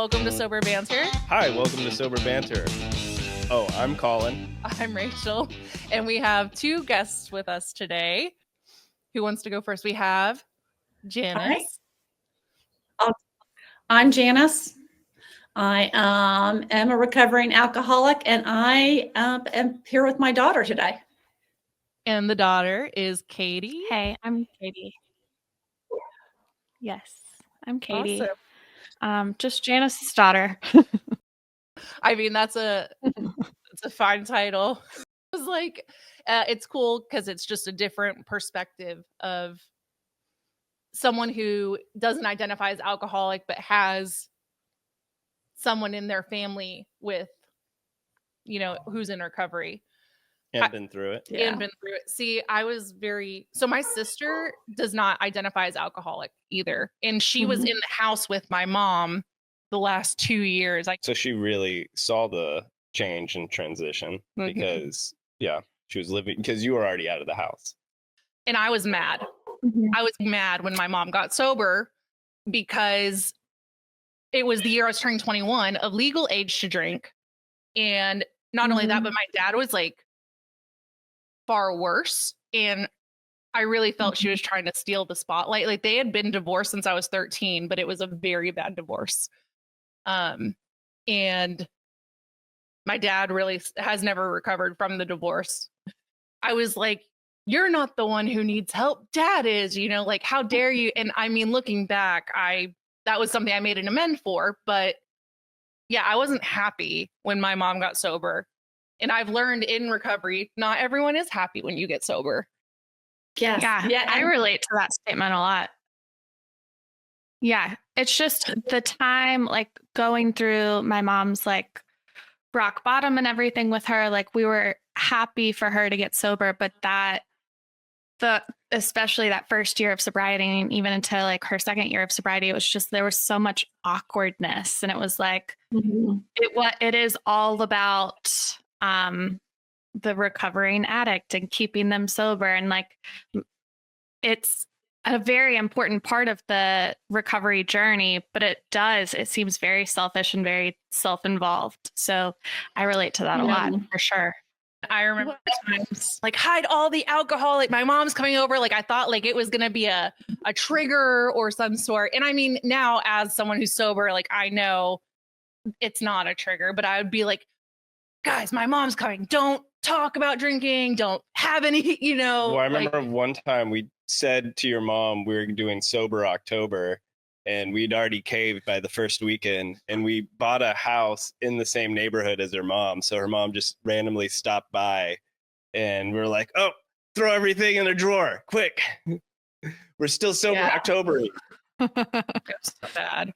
welcome to Sober Banter. Hi, welcome to Sober Banter. Oh, I'm Colin. I'm Rachel, and we have two guests with us today. Who wants to go first? We have Janice. Hi. I'm Janice. I am a recovering alcoholic, and I am here with my daughter today. And the daughter is Katie. Hey, I'm Katie. Yes, I'm Katie. Awesome. Just Janice's daughter. I mean, that's a fine title. It was like, it's cool because it's just a different perspective of someone who doesn't identify as alcoholic, but has someone in their family with, who's in recovery. And been through it. And been through it. See, so my sister does not identify as alcoholic either. And she was in the house with my mom the last 2 years. So she really saw the change and transition because, she was living, because you were already out of the house. And I was mad. I was mad when my mom got sober because it was the year I was turning 21, of legal age to drink. And not only that, but my dad was like far worse. And I really felt she was trying to steal the spotlight. Like, they had been divorced since I was 13, but it was a very bad divorce. And my dad really has never recovered from the divorce. I was like, you're not the one who needs help. Dad is, like, how dare you? And I mean, looking back, that was something I made an amend for, but yeah, I wasn't happy when my mom got sober. And I've learned in recovery, not everyone is happy when you get sober. Yes. Yeah, I relate to that statement a lot. Yeah, it's just the time, like, going through my mom's like rock bottom and everything with her. Like, we were happy for her to get sober, but especially that first year of sobriety, and even into like her second year of sobriety, it was just, there was so much awkwardness, and it was like, it is all about the recovering addict and keeping them sober. And like, it's a very important part of the recovery journey, but it seems very selfish and very self-involved. So I relate to that a lot, for sure. I remember times like, hide all the alcohol. Like, my mom's coming over. Like, I thought like it was going to be a trigger or some sort. And I mean, now as someone who's sober, like, I know it's not a trigger, but I would be like, guys, my mom's coming. Don't talk about drinking. Don't have any, Well, I remember one time we said to your mom, we were doing Sober October, and we'd already caved by the first weekend, and we bought a house in the same neighborhood as her mom. So her mom just randomly stopped by, and we were like, oh, throw everything in a drawer, quick. We're still Sober October. It's so bad.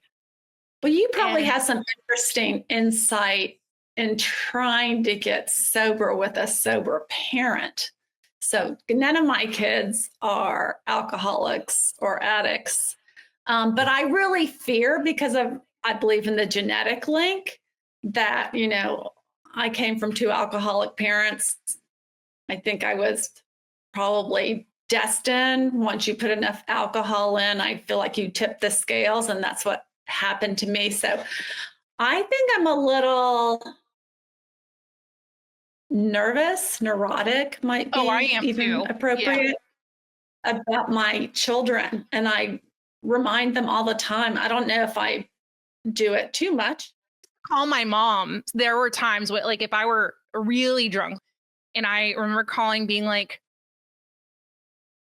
Well, you probably have some interesting insight in trying to get sober with a sober parent. So none of my kids are alcoholics or addicts. But I really fear, because I believe in the genetic link, that, I came from two alcoholic parents. I think I was probably destined. Once you put enough alcohol in, I feel like you tip the scales, and that's what happened to me. So I think I'm a little neurotic might be I am even too. appropriate about my children. And I remind them all the time. I don't know if I do it too much. Call my mom. There were times when, like, if I were really drunk, and I remember calling, being like,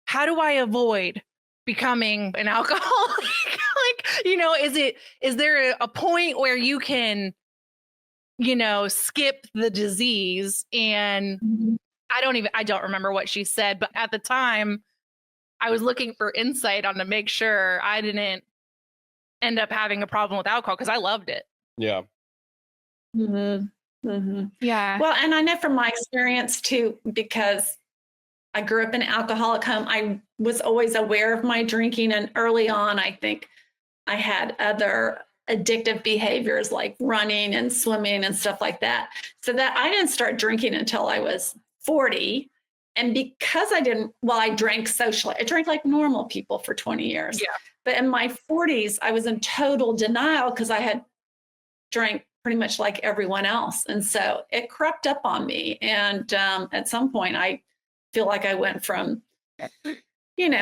how do I avoid becoming an alcoholic? Like, is there a point where you can, skip the disease? And I don't remember what she said, but at the time I was looking for insight on to make sure I didn't end up having a problem with alcohol, because I loved it. Yeah. Yeah. Well, and I know from my experience too, because I grew up in an alcoholic home, I was always aware of my drinking. And early on, I think I had other addictive behaviors like running and swimming and stuff like that. So that I didn't start drinking until I was 40. And because I drank socially. I drank like normal people for 20 years. Yeah. But in my 40s, I was in total denial because I had drank pretty much like everyone else. And so it crept up on me. And at some point, I feel like I went from,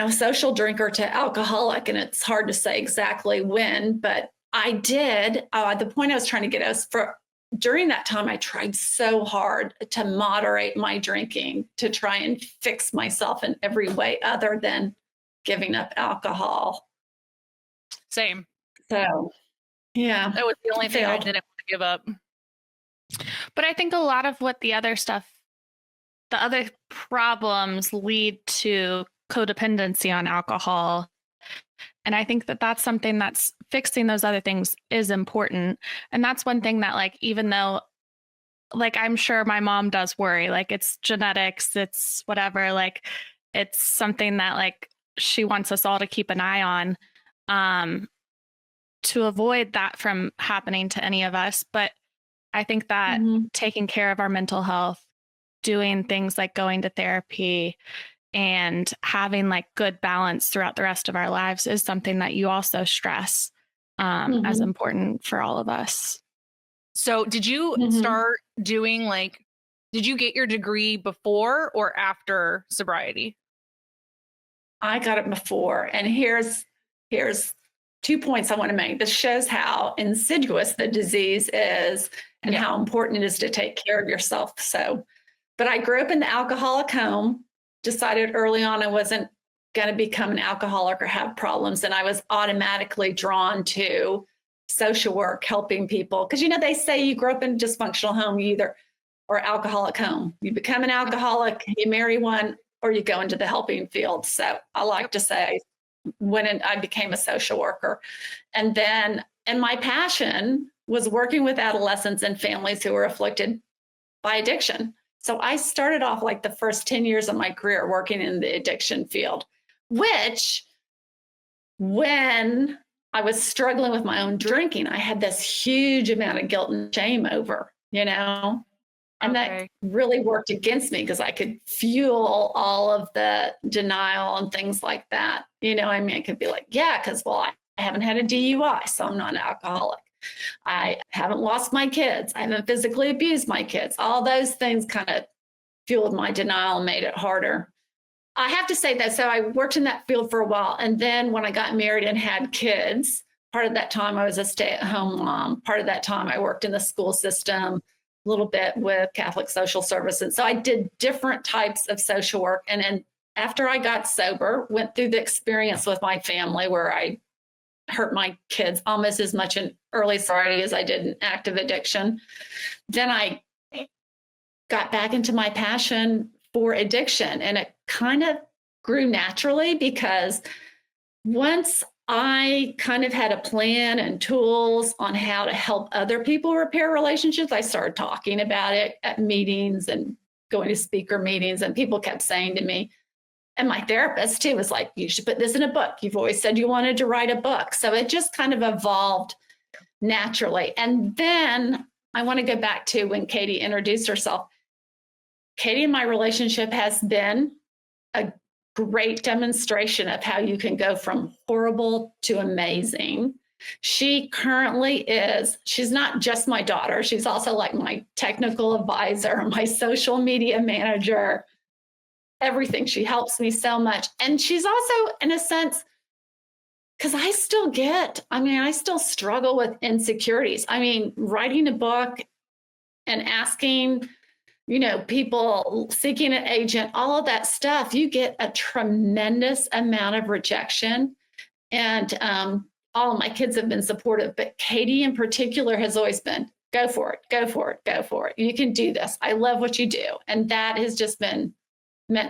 social drinker to alcoholic. And it's hard to say exactly when, but I did. The point I was trying to get us during that time, I tried so hard to moderate my drinking, to try and fix myself in every way other than giving up alcohol. Same. So, yeah. That was the only thing I didn't want to give up. But I think a lot of what the other problems lead to codependency on alcohol. And I think that that's something that's fixing those other things is important. And that's one thing that, like, even though, like, I'm sure my mom does worry, like, it's genetics, it's whatever, like, it's something that, like, she wants us all to keep an eye on, to avoid that from happening to any of us. But I think that taking care of our mental health, doing things like going to therapy, and having like good balance throughout the rest of our lives is something that you also stress as important for all of us. So did you start doing did you get your degree before or after sobriety? I got it before. And here's 2 points I want to make. This shows how insidious the disease is and how important it is to take care of yourself. But I grew up in the alcoholic home, decided early on I wasn't going to become an alcoholic or have problems. And I was automatically drawn to social work, helping people. Because, they say you grow up in a dysfunctional home, or alcoholic home. You become an alcoholic, you marry one, or you go into the helping field. So I like to say when I became a social worker. And my passion was working with adolescents and families who were afflicted by addiction. So I started off like the first 10 years of my career working in the addiction field, which when I was struggling with my own drinking, I had this huge amount of guilt and shame over, and that really worked against me because I could fuel all of the denial and things like that. I could be like, because, I haven't had a DUI, so I'm not an alcoholic. I haven't lost my kids. I haven't physically abused my kids. All those things kind of fueled my denial and made it harder. I have to say that. So I worked in that field for a while. And then when I got married and had kids, part of that time I was a stay-at-home mom. Part of that time I worked in the school system, a little bit with Catholic social services. So I did different types of social work. And then after I got sober, went through the experience with my family where I hurt my kids almost as much in early sobriety as I did in active addiction. Then I got back into my passion for addiction, and it kind of grew naturally because once I kind of had a plan and tools on how to help other people repair relationships, I started talking about it at meetings and going to speaker meetings, and people kept saying to me, and my therapist too was like, you should put this in a book. You've always said you wanted to write a book. So it just kind of evolved naturally. And then I want to go back to when Katie introduced herself. Katie and my relationship has been a great demonstration of how you can go from horrible to amazing. She currently she's not just my daughter. She's also like my technical advisor, my social media manager, everything. She helps me so much. And she's also, in a sense, because I still struggle with insecurities. Writing a book and asking, people seeking an agent, all of that stuff, you get a tremendous amount of rejection. And all of my kids have been supportive, but Katie in particular has always been, go for it, go for it, go for it. You can do this. I love what you do. And that has just meant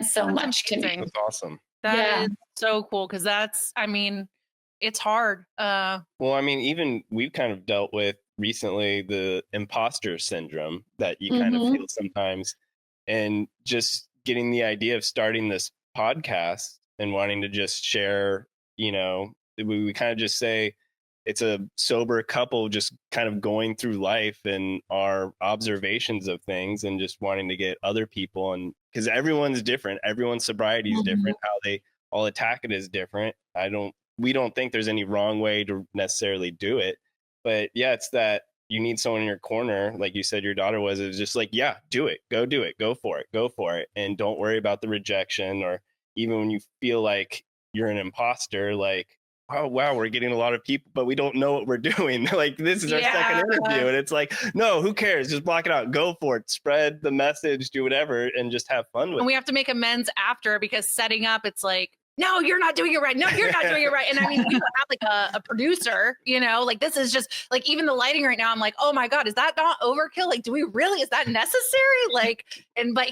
so much to me. That's awesome. That is so cool because it's hard. Even we've kind of dealt with recently the imposter syndrome that you kind of feel sometimes, and just getting the idea of starting this podcast and wanting to just share, we kind of just say it's a sober couple just kind of going through life and our observations of things and just wanting to get other people, and because everyone's different, everyone's sobriety is different, how they all attack it is different. We don't think there's any wrong way to necessarily do it, but it's that you need someone in your corner, like you said your daughter was, it's just like, yeah, do it, go for it, and don't worry about the rejection, or even when you feel like you're an imposter, like, oh wow, we're getting a lot of people, but we don't know what we're doing. Like, this is our second interview, and it's like, no, who cares? Just block it out, go for it, spread the message, do whatever, and just have fun with it. And we have to make amends after, because setting up, it's like, no, you're not doing it right. No, you're not doing it right. And I mean, we don't have like a producer, you know, like this is just like, even the lighting right now, I'm like, oh my God, is that not overkill? Like, do we really, is that necessary? Like, but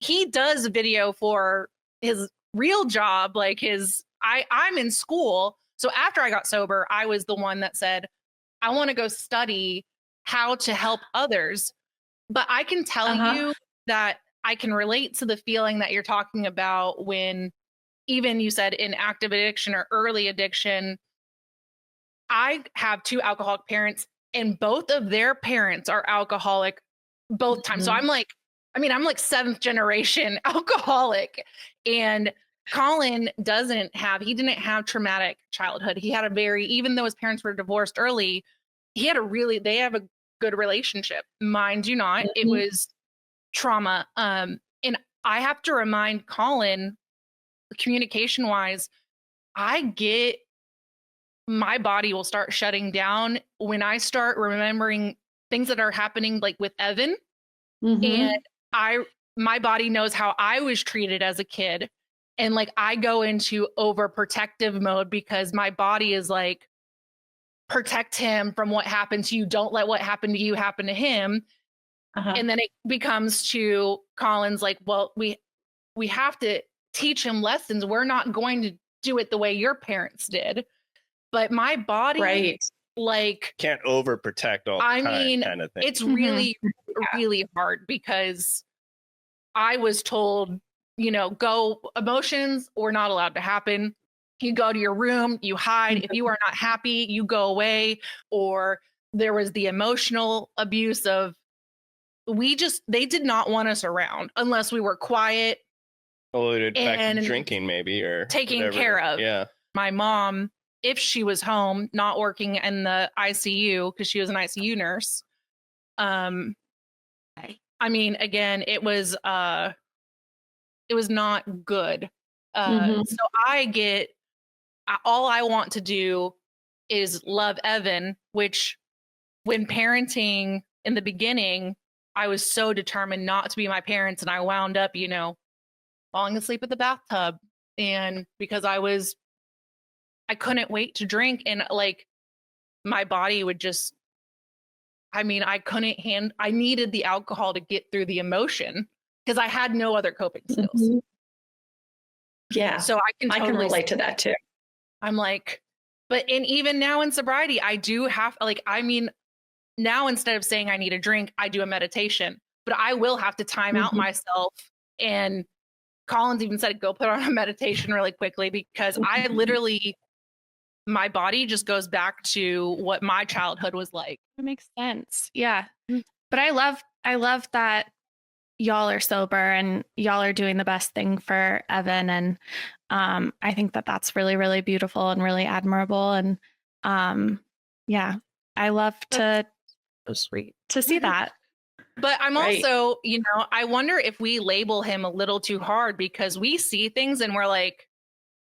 he does video for his real job. Like I'm in school. So after I got sober, I was the one that said, I want to go study how to help others. But I can tell you that I can relate to the feeling that you're talking about when, even you said in active addiction or early addiction. I have 2 alcoholic parents, and both of their parents are alcoholic both times. So I'm like 7th generation alcoholic. And Colin didn't have traumatic childhood. He had even though his parents were divorced early, they have a good relationship. Mine do not. It was trauma. And I have to remind Colin, communication wise, my body will start shutting down when I start remembering things that are happening, like with Evan. And my body knows how I was treated as a kid. And like, I go into overprotective mode because my body is like, protect him from what happened to you. Don't let what happened to you happen to him. And then it becomes to Colin's like, well, we have to teach him lessons. We're not going to do it the way your parents did. But my body, like, can't overprotect all the time, kind of thing. It's really, really hard, because I was told, go, emotions were not allowed to happen. You go to your room, you hide. If you are not happy, you go away. Or there was the emotional abuse of, they did not want us around unless we were quiet. Alluded back to drinking, maybe, or taking care of. Yeah. My mom, if she was home, not working in the ICU, because she was an ICU nurse. I mean, again, it was not good. So all I want to do is love Evan, which, when parenting in the beginning, I was so determined not to be my parents, and I wound up, falling asleep at the bathtub. And because I couldn't wait to drink, and like, my body would just, I needed the alcohol to get through the emotion, because I had no other coping skills. Yeah. So I can relate to that too. I'm like, and even now in sobriety, I do have, now instead of saying I need a drink, I do a meditation, but I will have to time out myself. And Colin's even said, go put on a meditation really quickly, because I literally, my body just goes back to what my childhood was like. It makes sense. Yeah. But I love that y'all are sober and y'all are doing the best thing for Evan. And I think that that's really, really beautiful and really admirable. And yeah, I love to so sweet to see that. But I'm also, I wonder if we label him a little too hard, because we see things and we're like,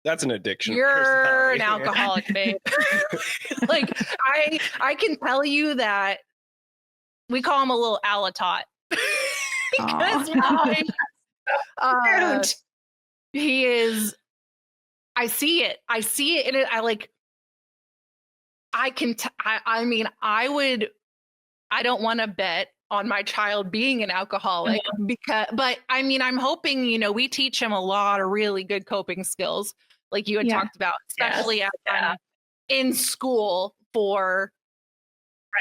that's an addiction. You're an alcoholic, babe. Like, I can tell you that we call him a little alatot. Because he is, I see it. And I don't want to bet on my child being an alcoholic, but I'm hoping, we teach him a lot of really good coping skills, like you had talked about, especially in school for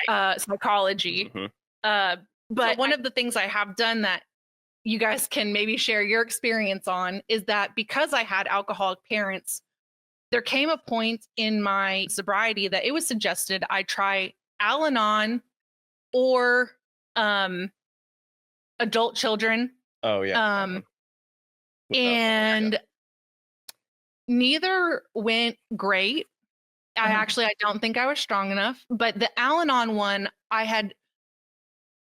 psychology. But one of the things I have done that you guys can maybe share your experience on is that, because I had alcoholic parents, there came a point in my sobriety that it was suggested I try Al-Anon or adult children. Oh yeah. And neither went great. I don't think I was strong enough. But the Al-Anon one, I had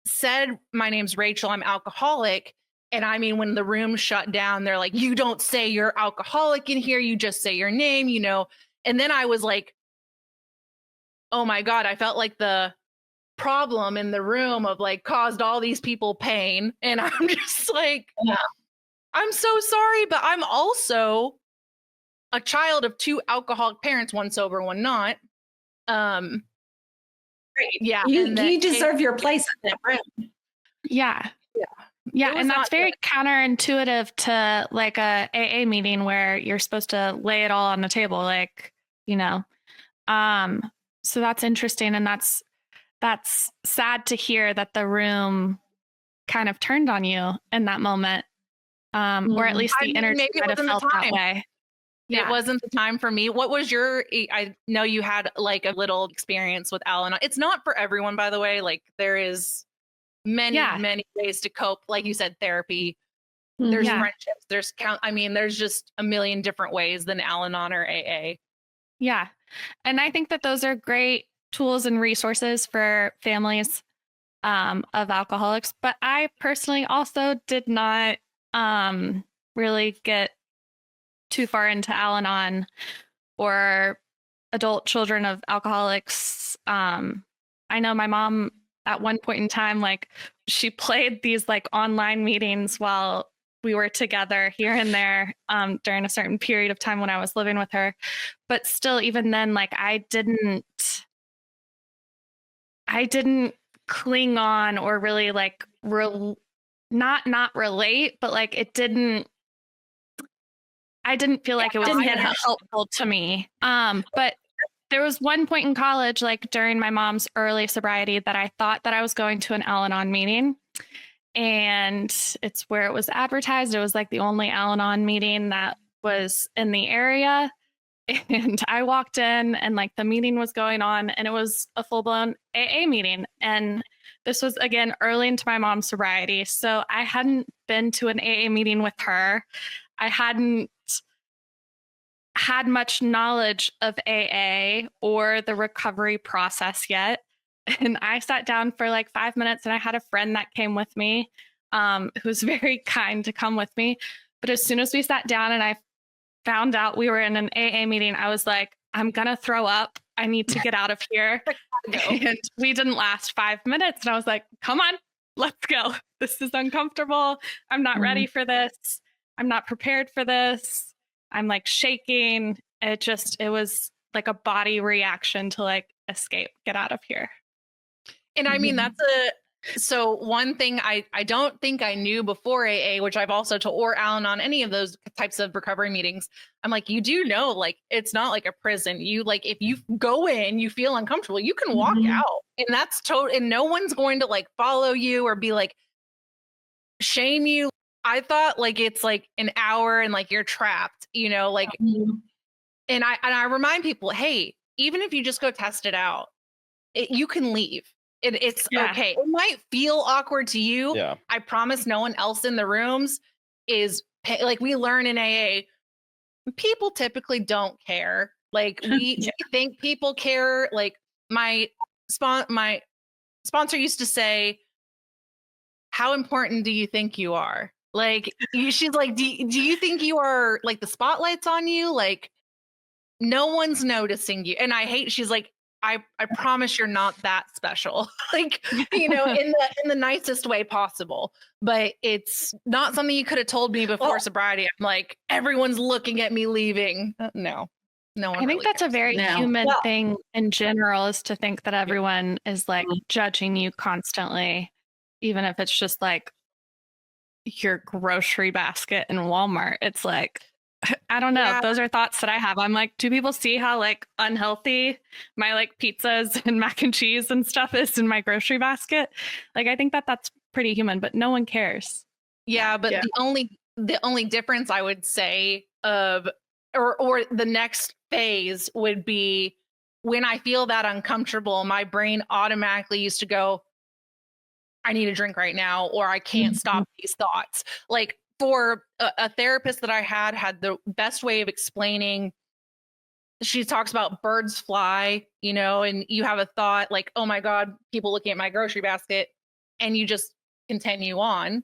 said, my name's Rachel, I'm alcoholic. And I mean, when the room shut down, they're like, you don't say you're alcoholic in here. You just say your name, you know? And then I was like, oh my God, I felt like the problem in the room of like caused all these people pain. And I'm just like, I'm so sorry, but I'm also a child of 2 alcoholic parents, one sober, one not. Great. Yeah. You deserve your place in that room. Yeah. Yeah. And that's very counterintuitive to like a AA meeting where you're supposed to lay it all on the table, like, you know. So that's interesting. And that's sad to hear that the room kind of turned on you in that moment. Or at least the energy might have felt that way. Yeah. It wasn't the time for me. What was I know you had like a little experience with Al-Anon. It's not for everyone, by the way. Like there is many ways to cope. Like you said, therapy, there's friendships, there's just a million different ways than Al-Anon or AA. Yeah. And I think that those are great tools and resources for families of alcoholics. But I personally also did not really get too far into Al-Anon or adult children of alcoholics. I know my mom at one point in time, like she played these like online meetings while we were together here and there during a certain period of time when I was living with her. But still, even then, like I didn't cling on or really like not relate, but like I didn't feel like it was helpful to me. But there was one point in college, like during my mom's early sobriety, that I thought that I was going to an Al-Anon meeting. And it's where it was advertised. It was like the only Al-Anon meeting that was in the area. And I walked in and like the meeting was going on and it was a full-blown AA meeting. And this was, again, early into my mom's sobriety. So I hadn't been to an AA meeting with her. I hadn't had much knowledge of AA or the recovery process yet. And I sat down for like 5 minutes and I had a friend that came with me who was very kind to come with me. But as soon as we sat down and I found out we were in an AA meeting, I was like, I'm going to throw up. I need to get out of here. And we didn't last 5 minutes. And I was like, come on, let's go. This is uncomfortable. I'm not ready for this. I'm not prepared for this. I'm like shaking. It was like a body reaction to like escape, get out of here. And I mean, so one thing I don't think I knew before AA, which I've also told, or Al-Anon, any of those types of recovery meetings, I'm like, you do know, like, it's not like a prison. You like, if you go in, you feel uncomfortable, you can walk out, and that's and no one's going to like follow you or be like, shame you. I thought like, it's like an hour and like, you're trapped, you know, like, and I remind people, hey, even if you just go test it out, you can leave. It's okay. It might feel awkward to you. Yeah. I promise no one else in the rooms is like, we learn in AA, people typically don't care. Like we think people care. Like my sponsor used to say, how important do you think you are? Like she's like, do you think you are like the spotlight's on you? Like no one's noticing you. And she's like, I promise you're not that special, like, you know, in the nicest way possible, but it's not something you could have told me before sobriety. I'm like, everyone's looking at me leaving. No one. I think really that's cares. A very human thing in general, is to think that everyone is like judging you constantly, even if it's just like your grocery basket in Walmart. It's like, I don't know. Yeah. Those are thoughts that I have. I'm like, do people see how like unhealthy my like pizzas and mac and cheese and stuff is in my grocery basket? Like, I think that that's pretty human, but no one cares. Yeah. But the only difference I would say or the next phase would be when I feel that uncomfortable, my brain automatically used to go, I need a drink right now, or I can't stop these thoughts. Like, for a therapist that I had the best way of explaining she talks about birds fly, and you have a thought like, oh my God, people looking at my grocery basket, and you just continue on.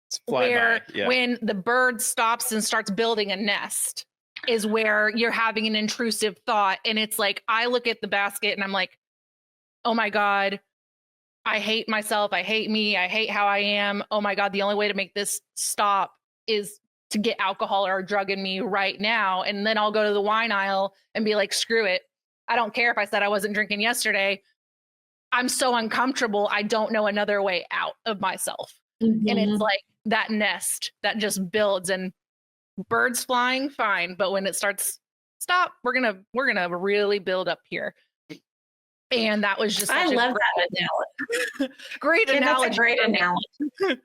It's fly where by. Yeah. when the bird stops and starts building a nest is where you're having an intrusive thought. And it's like, I look at the basket and I'm like, oh my God, I hate myself. I hate me. I hate how I am. Oh my God, the only way to make this stop is to get alcohol or a drug in me right now. And then I'll go to the wine aisle and be like, screw it. I don't care if I said I wasn't drinking yesterday. I'm so uncomfortable. I don't know another way out of myself. Mm-hmm. And it's like that nest that just builds, and birds flying, fine. But when it starts, stop, we're gonna really build up here. And that was just I love that analogy. Great analogy. That's a great analogy. And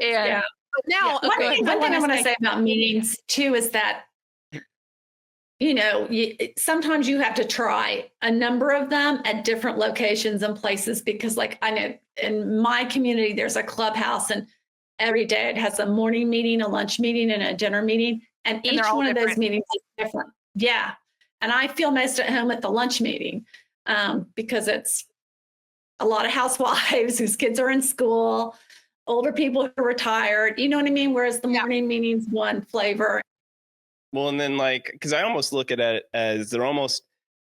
yeah. But now, one thing I want to say about meetings too is that, sometimes you have to try a number of them at different locations and places, because like I know in my community, there's a clubhouse, and every day it has a morning meeting, a lunch meeting, and a dinner meeting. And each one of those meetings is different. Yeah. And I feel most at home at the lunch meeting because it's a lot of housewives whose kids are in school, older people who are retired, you know what I mean? Whereas the morning meeting's one flavor. Well, and then because I almost look at it as they're almost,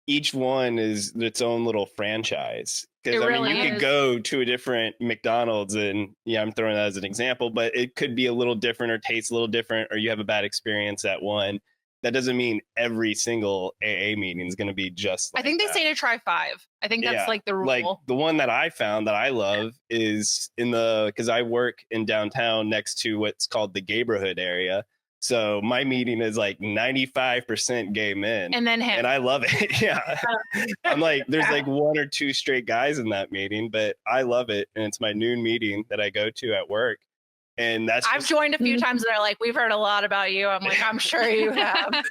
each one is its own little franchise. Because you could go to a different McDonald's, and I'm throwing that as an example, but it could be a little different or taste a little different, or you have a bad experience at one. That doesn't mean every single AA meeting is going to be just like I think they say to try 5. I think that's like the rule. Like the one that I found that I love is because I work in downtown next to what's called the Gayborhood area. So my meeting is like 95% gay men. And then him. And I love it. Yeah. I'm like, there's like 1 or 2 straight guys in that meeting, but I love it. And it's my noon meeting that I go to at work. And I've joined a few times and they're like, we've heard a lot about you. I'm like, I'm sure you have.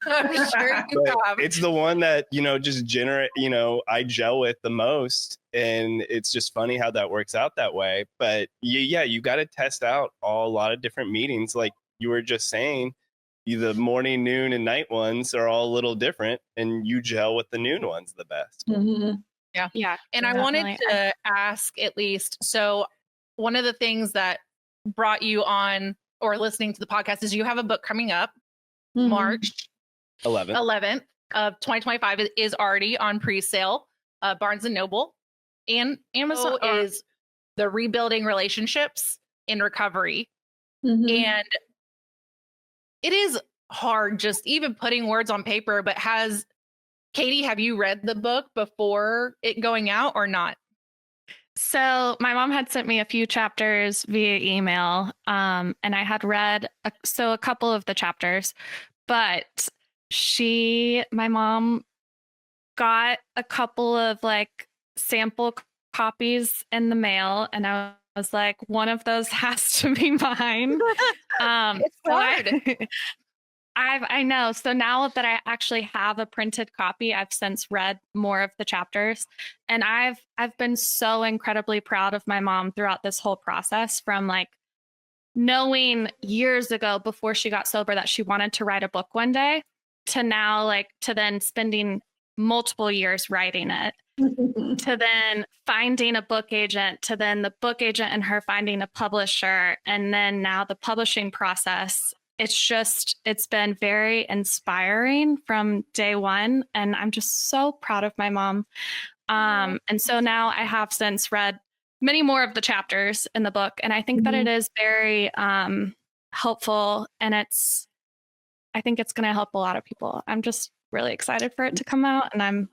I'm sure you have. It's the one that, just I gel with the most. And it's just funny how that works out that way. But you got to test out a lot of different meetings. Like you were just saying, the morning, noon, and night ones are all a little different, and you gel with the noon ones the best. Mm-hmm. Yeah. Yeah. And I wanted to ask at least, so one of the things that brought you on or listening to the podcast is you have a book coming up March 11th of 2025. It is already on pre-sale, Barnes and Noble, and Amazon is The Rebuilding Relationships in Recovery. And it is hard just even putting words on paper, but Katie, have you read the book before it going out or not? So my mom had sent me a few chapters via email, and I had read a couple of the chapters, but my mom got a couple of sample copies in the mail, and I was like, one of those has to be mine. It's hard. I know. So now that I actually have a printed copy, I've since read more of the chapters, and I've been so incredibly proud of my mom throughout this whole process, from knowing years ago before she got sober that she wanted to write a book one day, to now to then spending multiple years writing it, to then finding a book agent, to then the book agent and her finding a publisher, and then now the publishing process. It's been very inspiring from day one. And I'm just so proud of my mom. And so now I have since read many more of the chapters in the book. And I think that it is very helpful. And I think it's going to help a lot of people. I'm just really excited for it to come out. And I'm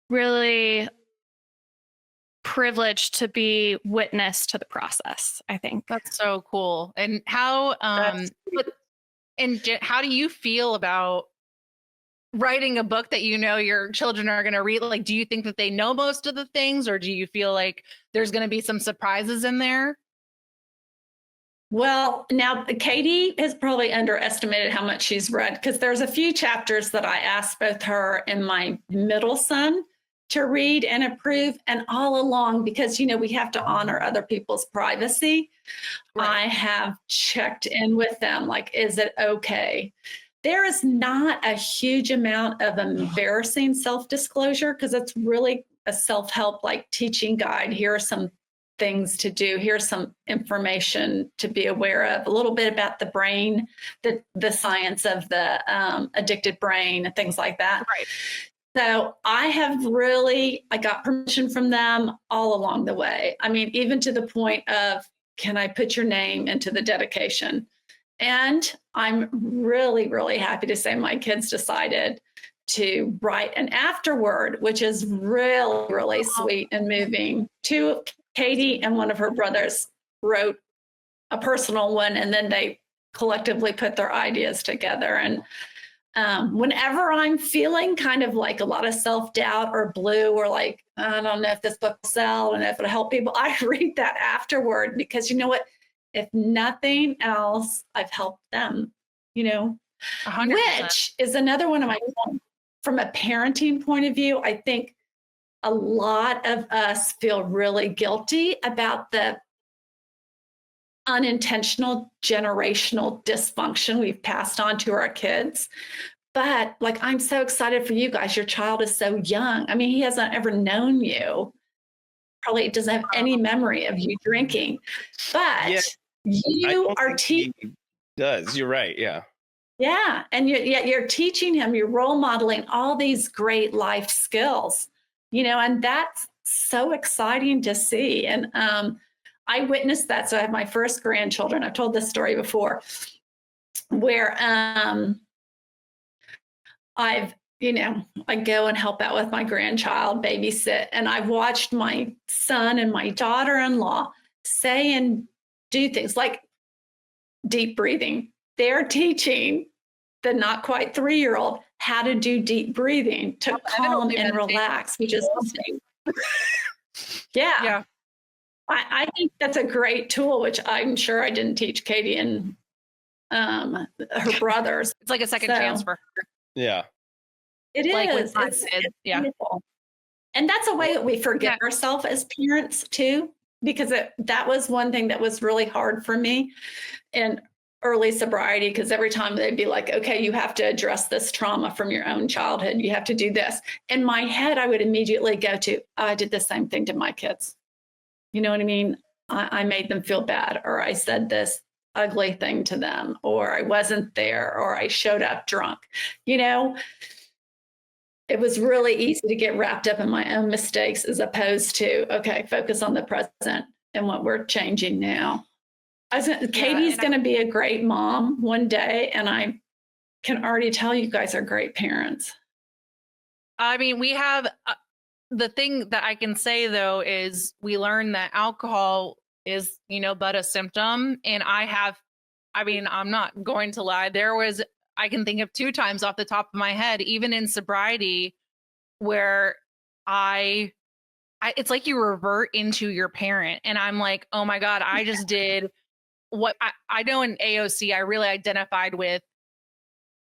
really privileged to be witness to the process. I think that's so cool. And how, how do you feel about writing a book that your children are going to read? Like, do you think that they know most of the things, or do you feel like there's going to be some surprises in there? Well, now Katie has probably underestimated how much she's read, because there's a few chapters that I asked both her and my middle son to read and approve, and all along, because we have to honor other people's privacy. Right. I have checked in with them, like, is it okay? there is not a huge amount of embarrassing self-disclosure because it's really a self-help like teaching guide. Here are some things to do. Here's some information to be aware of, a little bit about the brain, the science of the addicted brain and things like that. Right. So I got permission from them all along the way. I mean, even to the point of, can I put your name into the dedication? And I'm really, really happy to say my kids decided to write an afterword, which is really, really sweet and moving. Katie and one of her brothers wrote a personal one, and then they collectively put their ideas together. And whenever I'm feeling kind of like a lot of self-doubt or blue, or like, I don't know if this book will sell, I don't know if it'll help people, I read that afterward, because you know what? If nothing else, I've helped them, 100%. Which is another one of my, from a parenting point of view, I think a lot of us feel really guilty about the unintentional generational dysfunction we've passed on to our kids. But like, I'm so excited for you guys. Your child is so young. I mean, he hasn't ever known you. Probably doesn't have any memory of you drinking, but you are teaching. Does. You're right. Yeah. Yeah. And you're teaching him, you're role modeling all these great life skills, and that's so exciting to see. And I witnessed that. So I have my first grandchildren. I've told this story before, where I go and help out with my grandchild, babysit, and I've watched my son and my daughter-in-law say and do things like deep breathing. They're teaching the not quite 3-year-old how to do deep breathing to calm and relax, which is something. Yeah. I think that's a great tool, which I'm sure I didn't teach Katie and her brothers. It's like a second chance for her. Yeah. It is. Like it's yeah. Beautiful. And that's a way that we forget ourselves as parents too, because that was one thing that was really hard for me in early sobriety, because every time they'd be like, okay, you have to address this trauma from your own childhood. You have to do this. In my head, I would immediately go to, I did the same thing to my kids. You know what I mean? I made them feel bad, or I said this ugly thing to them, or I wasn't there, or I showed up drunk. It was really easy to get wrapped up in my own mistakes, as opposed to, okay, focus on the present and what we're changing now. Katie's going to be a great mom one day, and I can already tell you guys are great parents. I mean, we have the thing that I can say, though, is we learned that alcohol is, but a symptom. And I'm not going to lie. I can think of 2 times off the top of my head, even in sobriety, where it's like you revert into your parent. And I'm like, oh my God, I just did what I know in AOC, I really identified with.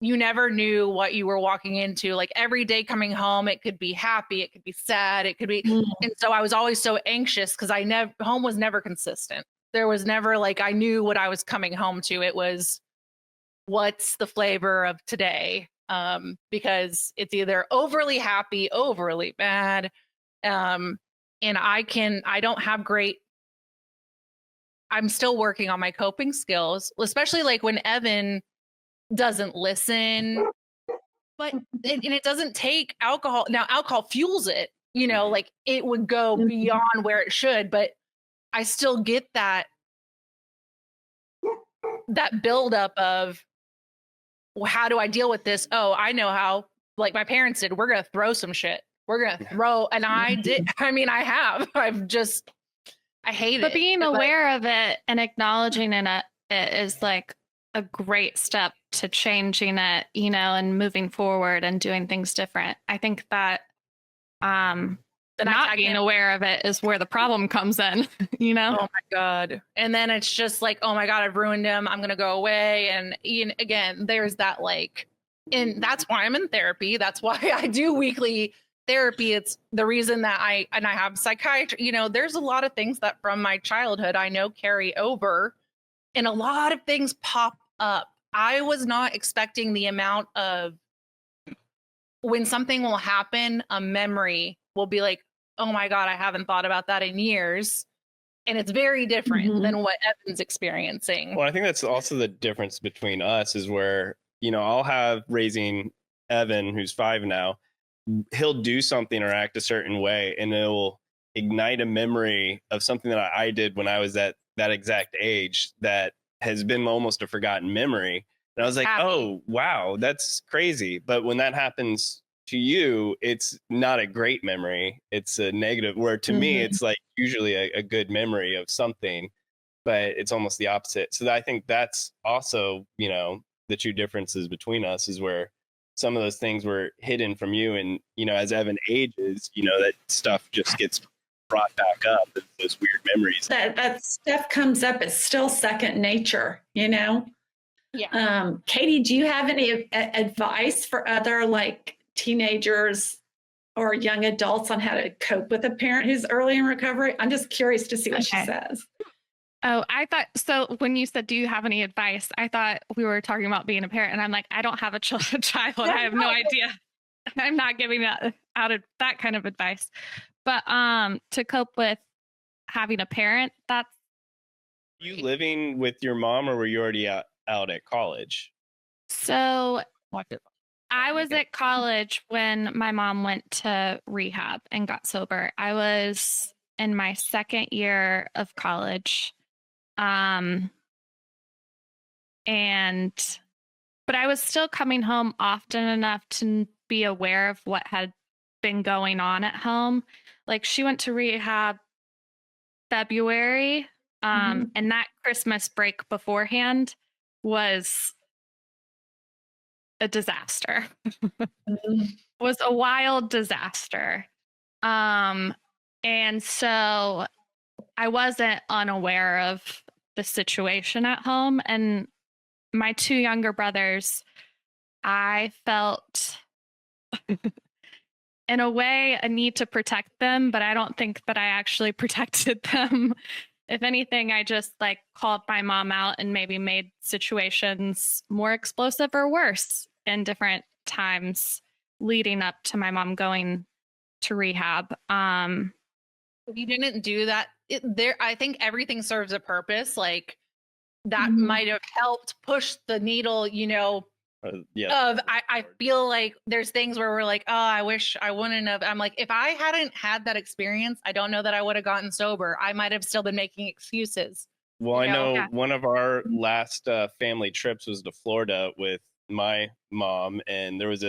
You never knew what you were walking into. Like every day coming home, it could be happy, it could be sad, it could be. And so I was always so anxious because home was never consistent. There was never like, I knew what I was coming home to. It was, what's the flavor of today? Because it's either overly happy, overly bad. And I'm still working on my coping skills, especially like when Evan doesn't listen, but it doesn't take alcohol. Now alcohol fuels it, like it would go beyond where it should, but I still get that buildup of, well, how do I deal with this? Oh, I know how, like my parents did. We're going to throw some shit. We're going to throw, and I did. I mean, I hate it. But being aware of it and acknowledging it is like a great step to changing it, and moving forward and doing things different. I think that not being aware of it is where the problem comes in, Oh my God. And then it's just like, oh my God, I've ruined him. I'm going to go away. And again, there's that and that's why I'm in therapy. That's why I do weekly therapy. It's the reason that I have psychiatry. There's a lot of things that from my childhood I know carry over, and a lot of things pop up I was not expecting the amount of when something will happen, a memory will be like, oh my God, I haven't thought about that in years. And it's very different than what Evan's experiencing. Well, I think that's also the difference between us is where, you know, I'll have raising Evan, who's 5 now, he'll do something or act a certain way and it'll ignite a memory of something that I did when I was at that exact age that has been almost a forgotten memory. And I was like, oh, wow, that's crazy. But when that happens to you, it's not a great memory. It's a negative, where to me, it's like usually a good memory of something, but it's almost the opposite. So I think that's also, you know, the two differences between us is where some of those things were hidden from you. And, you know, as Evan ages, you know, that stuff just gets brought back up, those weird memories. That stuff comes up. It's still second nature, you know? Yeah. Katie, do you have any advice for other like teenagers or young adults on how to cope with a parent who's early in recovery? I'm just curious to see what she says. Oh, I thought, so when you said, do you have any advice? I thought we were talking about being a parent and I'm like, I don't have a child. I have no idea. I'm not giving out of that kind of advice, but to cope with having a parent, that's. You living with your mom or were you already out at college? So I was at college when my mom went to rehab and got sober. I was in my second year of college. But I was still coming home often enough to be aware of what had been going on at home. Like she went to rehab February, and that Christmas break beforehand was a disaster. Was a wild disaster. And so I wasn't unaware of the situation at home. And my 2 younger brothers, I felt in a way a need to protect them, but I don't think that I actually protected them. If anything, I just like called my mom out and maybe made situations more explosive or worse in different times leading up to my mom going to rehab. If you didn't do that, I think everything serves a purpose. Like that might have helped push the needle, you know, I feel like there's things where we're like, oh, I wish I wouldn't have. I'm like, if I hadn't had that experience, I don't know that I would have gotten sober. I might have still been making excuses. Well, I know one of our last family trips was to Florida with my mom, and there was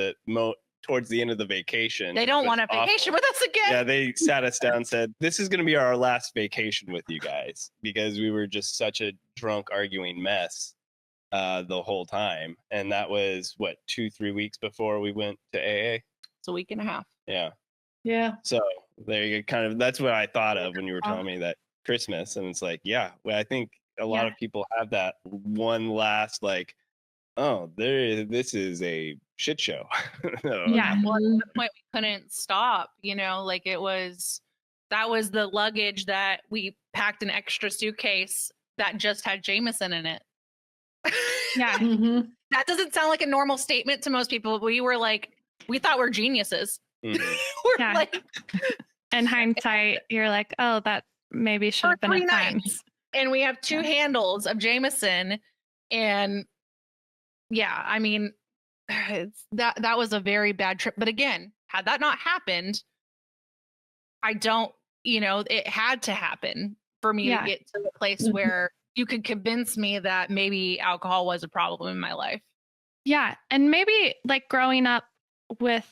towards the end of the vacation. They don't want a vacation with us again. Yeah, they sat us down and said, this is going to be our last vacation with you guys because we were just such a drunk arguing mess the whole time. And that was 2-3 weeks before we went to AA. It's a week and a half. Yeah. So there you go. That's what I thought of when you were telling me that Christmas. And it's like, I think a lot of people have that one last like, oh, this is a shit show. Well, at the point we couldn't stop, you know, like that was the luggage that we packed an extra suitcase that just had Jameson in it. That doesn't sound like a normal statement to most people. We were like, we thought we're geniuses. We're like, in hindsight, you're like, oh, that maybe should have been a time. And we have 2 handles of Jameson, and I mean, that was a very bad trip. But again, had that not happened, it had to happen for me to get to the place where you could convince me that maybe alcohol was a problem in my life. Yeah. And maybe like growing up with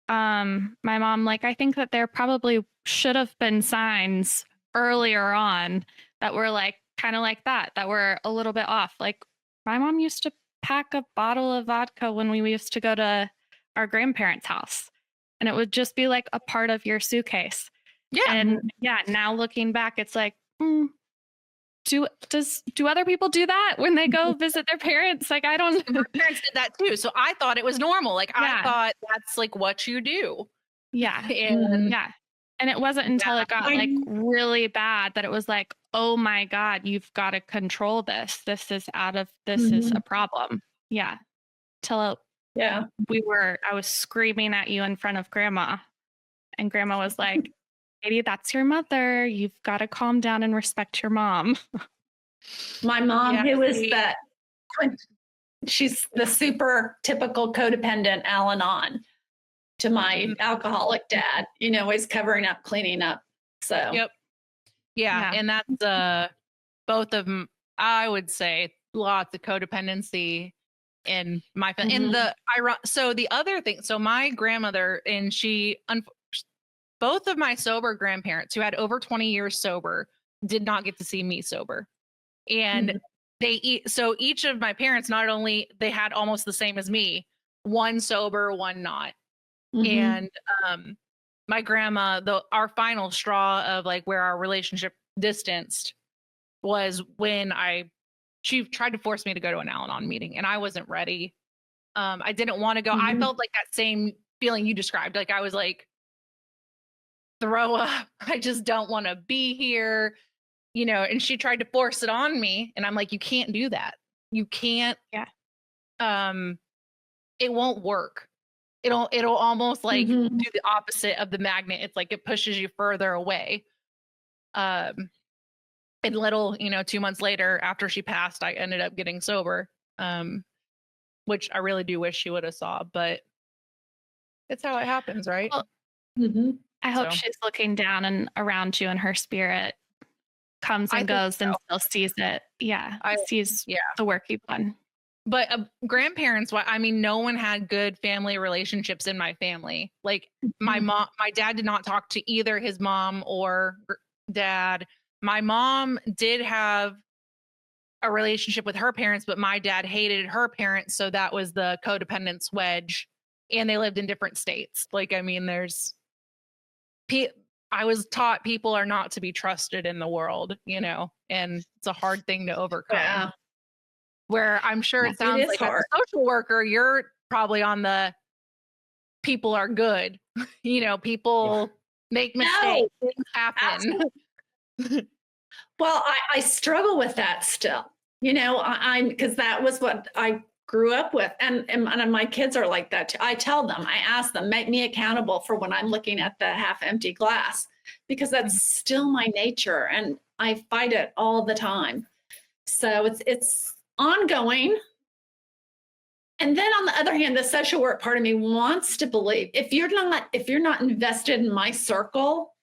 my mom, like I think that there probably should have been signs earlier on that were like kind of like that were a little bit off. Like my mom used to pack a bottle of vodka when we used to go to our grandparents' house, and it would just be like a part of your suitcase. And now looking back, it's like, do other people do that when they go visit their parents? Like, I don't know. My parents did that too. So I thought it was normal. Like I thought that's like what you do. Yeah. And it wasn't until it got like really bad that it was like, oh my God, you've got to control this. This is a problem. Yeah. Till I was screaming at you in front of grandma, and grandma was like, Katie, that's your mother. You've got to calm down and respect your mom. My mom, she's the super typical codependent Al-Anon to my alcoholic dad, always covering up, cleaning up. So, Yeah. And that's both of them, I would say, lots of codependency in my family. And the other thing, so my grandmother, and both of my sober grandparents who had over 20 years sober did not get to see me sober. And so each of my parents, not only they had almost the same as me, one sober, one not. And my grandma, our final straw of like where our relationship distanced was when she tried to force me to go to an Al-Anon meeting, and I wasn't ready. I didn't want to go. I felt like that same feeling you described. Like I was like, throw up. I just don't want to be here, and she tried to force it on me. And I'm like, you can't do that. You can't. Yeah. It won't work. It'll almost like do the opposite of the magnet. It's like it pushes you further away. And 2 months later, after she passed, I ended up getting sober, which I really do wish she would have saw, but it's how it happens, right? Well, I hope she's looking down and around you, and her spirit comes and goes and still sees it. Yeah, sees the work you've done. But grandparents, no one had good family relationships in my family. Like my dad did not talk to either his mom or dad. My mom did have a relationship with her parents, but my dad hated her parents. So that was the codependence wedge. And they lived in different states. Like, I was taught people are not to be trusted in the world, and it's a hard thing to overcome. Yeah. Where I'm sure it sounds like as a social worker, you're probably on the people are good. People make mistakes, things happen. Well, I struggle with that still, because that was what I grew up with. And my kids are like that too. I tell them, I ask them, make me accountable for when I'm looking at the half empty glass, because that's still my nature. And I fight it all the time. So it's ongoing. And then on the other hand, the social work part of me wants to believe if you're not invested in my circle,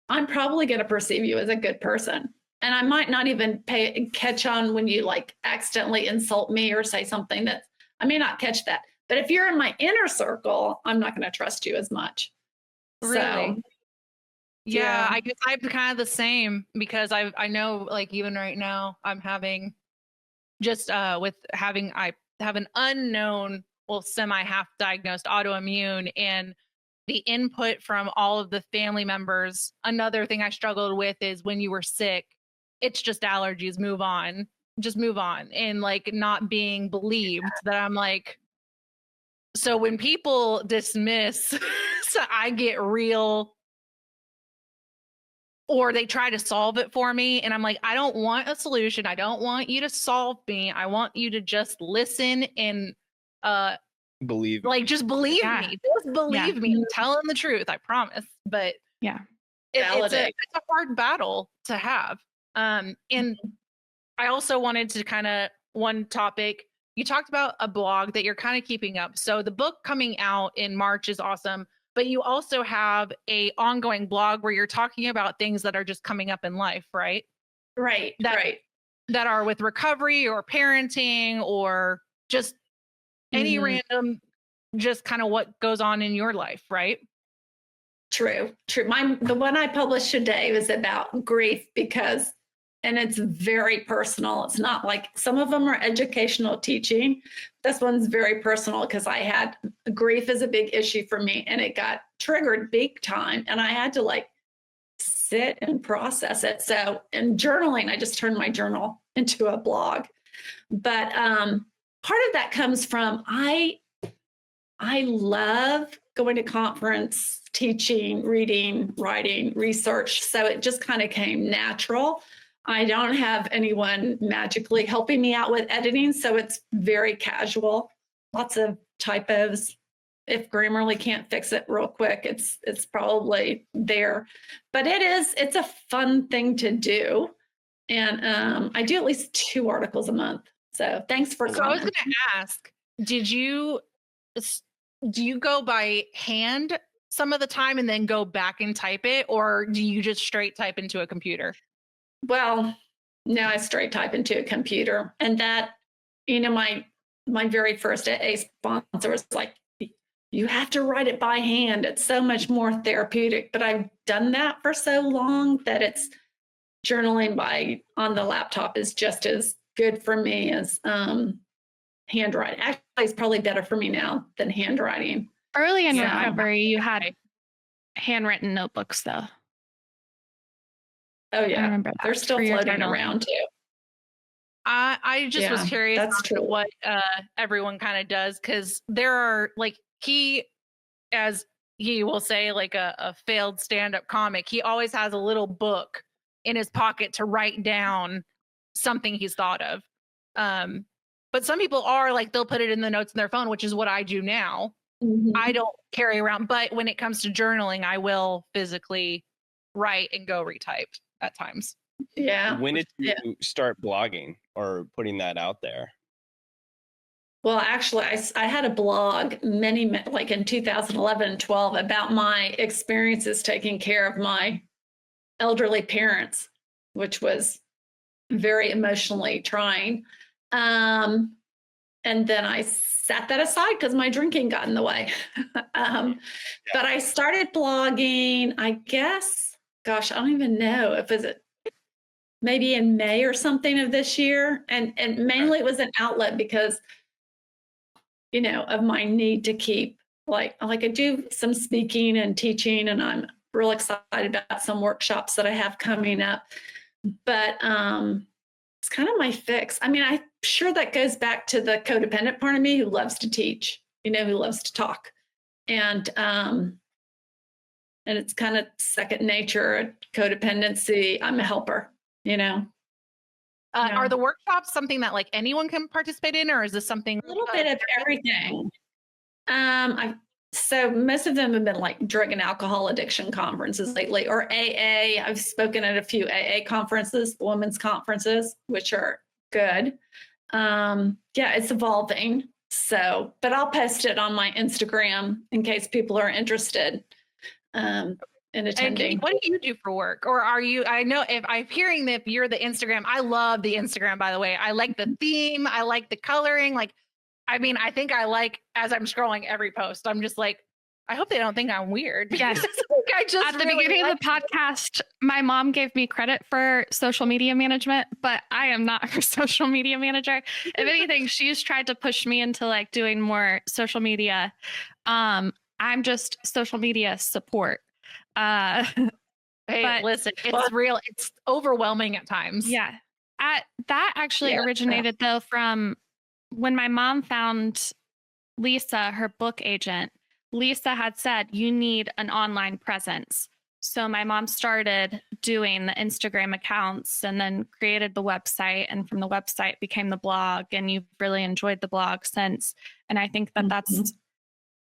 I'm probably going to perceive you as a good person. And I might not even catch on when you like accidentally insult me or say something that I may not catch that. But if you're in my inner circle, I'm not going to trust you as much. Really? So, yeah, I guess I'm kind of the same, because I know like even right now I'm having I have an unknown, semi-half diagnosed autoimmune, and the input from all of the family members. Another thing I struggled with is when you were sick, it's just allergies, just move on. And like not being believed that I'm like, so when people dismiss, so I get real, or they try to solve it for me. And I'm like, I don't want a solution. I don't want you to solve me. I want you to just listen and believe. Like, just believe me. Just believe me. I'm telling the truth. I promise. But it's a hard battle to have. And I also wanted to one topic. You talked about a blog that you're kind of keeping up. So the book coming out in March is awesome. But you also have a ongoing blog where you're talking about things that are just coming up in life, right? Right. That are with recovery or parenting or just any random, just kind of what goes on in your life, right? True. The one I published today was about grief and it's very personal. It's not like some of them are educational teaching. This one's very personal because I had grief is a big issue for me, and it got triggered big time. And I had to like sit and process it. So in journaling, I just turned my journal into a blog. But part of that comes from I love going to conference, teaching, reading, writing, research. So it just kind of came natural. I don't have anyone magically helping me out with editing, so it's very casual. Lots of typos. If Grammarly can't fix it real quick, it's probably there. But it's a fun thing to do. And I do at least 2 articles a month. So thanks for So I was coming. going to ask, do you go by hand some of the time and then go back and type it, or do you just straight type into a computer? Well, no, I straight type into a computer. And that, my very first AA sponsor was like, you have to write it by hand. It's so much more therapeutic. But I've done that for so long that it's journaling on the laptop is just as good for me as handwriting. Actually, it's probably better for me now than handwriting. Early in your recovery, you had handwritten notebooks, though. Oh, yeah. I remember that. They're still floating around, too. I just was curious what everyone kind of does, because there are, like, as he will say, like a failed stand-up comic, he always has a little book in his pocket to write down something he's thought of. But some people are like, they'll put it in the notes in their phone, which is what I do now. Mm-hmm. I don't carry around, but when it comes to journaling, I will physically write and go retype at times. Yeah. When did you start blogging or putting that out there? Well, actually, I had a blog like in 2011 and 12 about my experiences taking care of my elderly parents, which was very emotionally trying. And then I set that aside because my drinking got in the way. But I started blogging, I guess, gosh, I don't even know if it maybe in May or something of this year. And mainly it was an outlet because, of my need to keep like I do some speaking and teaching, and I'm real excited about some workshops that I have coming up. But it's kind of my fix. I mean, I'm sure that goes back to the codependent part of me who loves to teach, who loves to talk. And it's kind of second nature, codependency. I'm a helper, Are the workshops something that like anyone can participate in, or is this something? A little bit of everything. So most of them have been like drug and alcohol addiction conferences lately, or AA. I've spoken at a few AA conferences, women's conferences, which are good. It's evolving. So, but I'll post it on my Instagram in case people are interested in attending. And what do you do for work? Or are you, I know if I'm hearing that you're the Instagram, I love the Instagram, by the way. I like the theme. I like the coloring. Like, I mean, I think I like, as I'm scrolling every post, I'm just like, I hope they don't think I'm weird. Yes. At the beginning of the podcast, my mom gave me credit for social media management, but I am not her social media manager. If anything, she's tried to push me into like doing more social media. I'm just social media support. Hey, but listen, it's real. It's overwhelming at times. Yeah. That actually originated though from when my mom found Lisa, her book agent. Lisa had said, you need an online presence. So my mom started doing the Instagram accounts and then created the website. And from the website became the blog. And you've really enjoyed the blog since. And I think that that's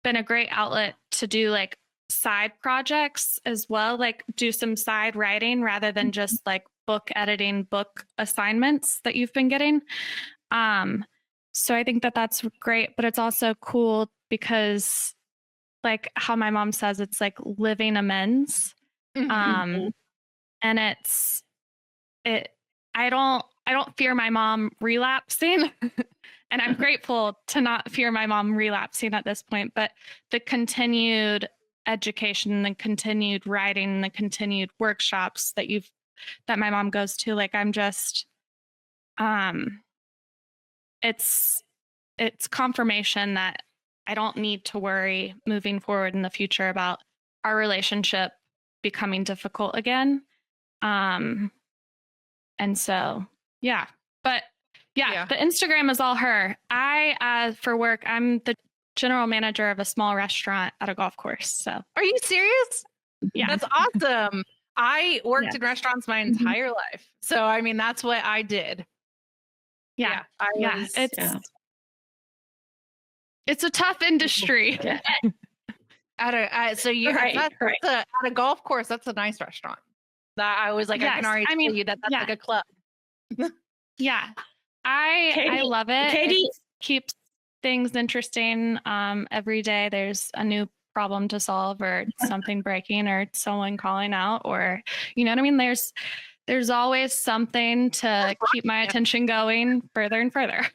been a great outlet to do like side projects as well, like do some side writing rather than just like book editing, book assignments that you've been getting. So I think that that's great, but it's also cool because like how my mom says, it's like living amends. And I don't fear my mom relapsing. And I'm grateful to not fear my mom relapsing at this point, but the continued education, the continued writing, the continued workshops that my mom goes to, like I'm just, it's confirmation that I don't need to worry moving forward in the future about our relationship becoming difficult again. And so, but the Instagram is all her. For work, I'm the general manager of a small restaurant at a golf course. So, are you serious? yeah, That's awesome. I worked in restaurants my Mm-hmm. entire life. So, I mean, that's what I did. yeah, I was, it's a tough industry. so you at a golf course, that's a nice restaurant. That I was like, I can already tell you that's like a club. Yeah. I love it. Katie it keeps things interesting. Every day there's a new problem to solve, or something breaking, or someone calling out, or you know what I mean? There's always something to keep my attention going further and further.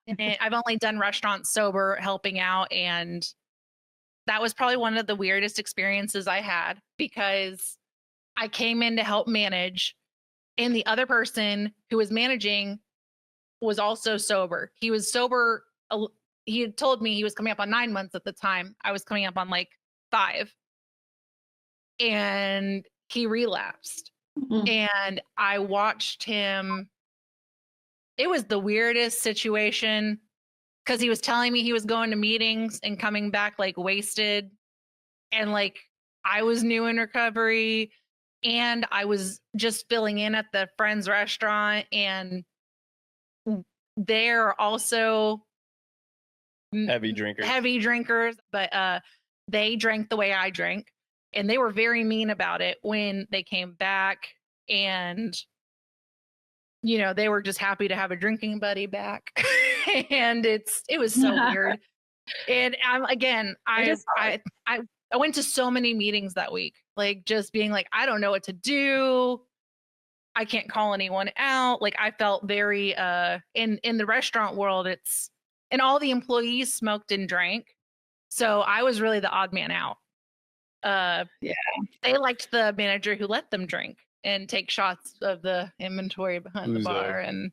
And I've only done restaurants sober, helping out, and that was probably one of the weirdest experiences I had, because I came in to help manage, and the other person who was managing was also sober. He was sober. He had told me he was coming up on 9 months at the time. I was coming up on like 5. And he relapsed. Mm-hmm. And I watched him. It was the weirdest situation, because he was telling me he was going to meetings and coming back like wasted. And like, I was new in recovery, and I was just filling in at the friend's restaurant, and they're also heavy drinkers, but they drank the way I drank, and they were very mean about it when they came back. And you know, they were just happy to have a drinking buddy back. And it was so weird. And I went to so many meetings that week, like just being like, I don't know what to do. I can't call anyone out. Like, I felt very in the restaurant world, and all the employees smoked and drank. So I was really the odd man out. They liked the manager who let them drink and take shots of the inventory behind the bar. And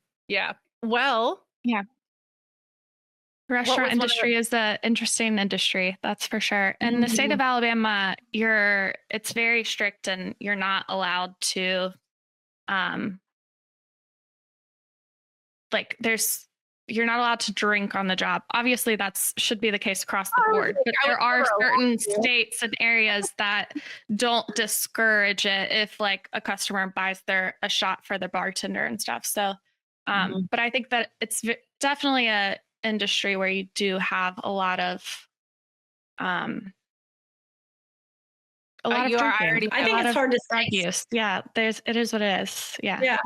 restaurant industry is an interesting industry, that's for sure. In the state of Alabama, it's very strict, and you're not allowed to you're not allowed to drink on the job. Obviously, should be the case across the board, but there are certain states and areas that don't discourage it if like a customer buys a shot for their bartender and stuff. So, but I think that it's definitely a industry where you do have a lot of drinking. I think it's hard to say. Use. Yeah, it is what it is. Yeah.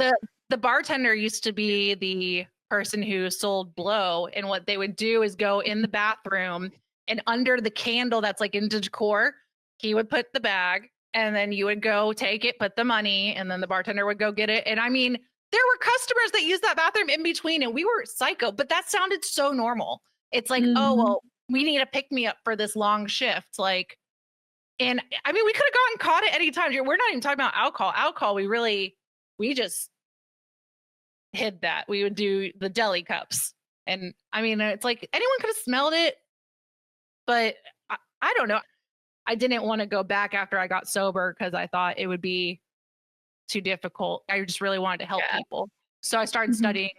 The bartender used to be the person who sold blow, and what they would do is go in the bathroom, and under the candle that's like in decor, he would put the bag, and then you would go take it, put the money, and then the bartender would go get it. And I mean, there were customers that used that bathroom in between, and we were psycho, but that sounded so normal. It's like, oh, well, we need a pick me up for this long shift. Like, and I mean, we could have gotten caught at any time. We're not even talking about alcohol. Alcohol, we just hid that. We would do the deli cups. And I mean, it's like anyone could have smelled it, but I don't know. I didn't want to go back after I got sober because I thought it would be too difficult. I just really wanted to help people. So I started studying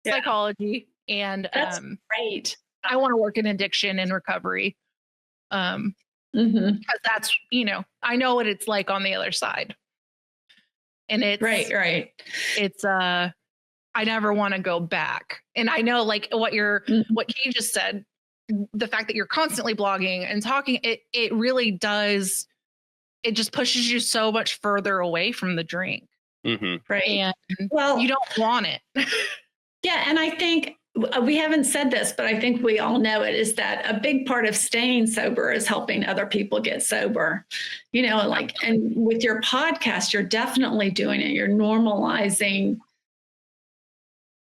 psychology, and that's great. I want to work in addiction and recovery. Because that's, I know what it's like on the other side. And it's right. It's I never want to go back. And I know, like, what Kay just said, the fact that you're constantly blogging and talking, it really does. It just pushes you so much further away from the drink. Right. And you don't want it. Yeah. And I think we haven't said this, but I think we all know it, is that a big part of staying sober is helping other people get sober, and with your podcast, you're definitely doing it. You're normalizing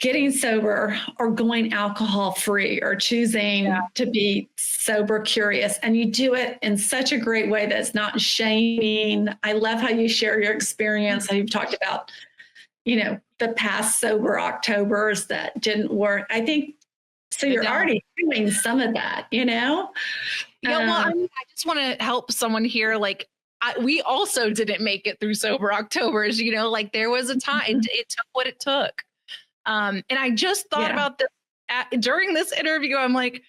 getting sober, or going alcohol free, or choosing to be sober curious. And you do it in such a great way that's not shaming. I love how you share your experience, how you've talked about, the past sober Octobers that didn't work. I think so. You're already doing some of that, Yeah. Well, I just want to help someone here. Like, we also didn't make it through sober Octobers, like there was a time it took what it took. And I just thought about this during this interview. I'm like,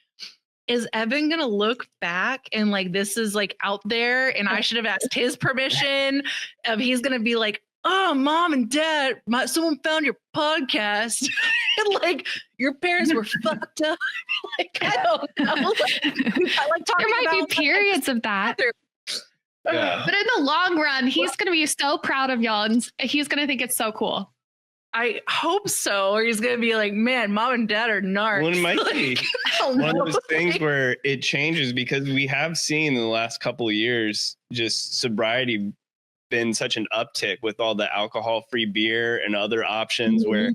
is Evan going to look back and like, this is like out there and I should have asked his permission? He's going to be like, oh, mom and dad, someone found your podcast. And like, your parents were fucked up. Like, I don't know. There might be periods of that. Yeah. But in the long run, he's going to be so proud of y'all and he's going to think it's so cool. I hope so. Or he's going to be like, man, mom and dad are narcs. Well, it might like, be one of those things where it changes, because we have seen in the last couple of years just sobriety been such an uptick with all the alcohol-free beer and other options where,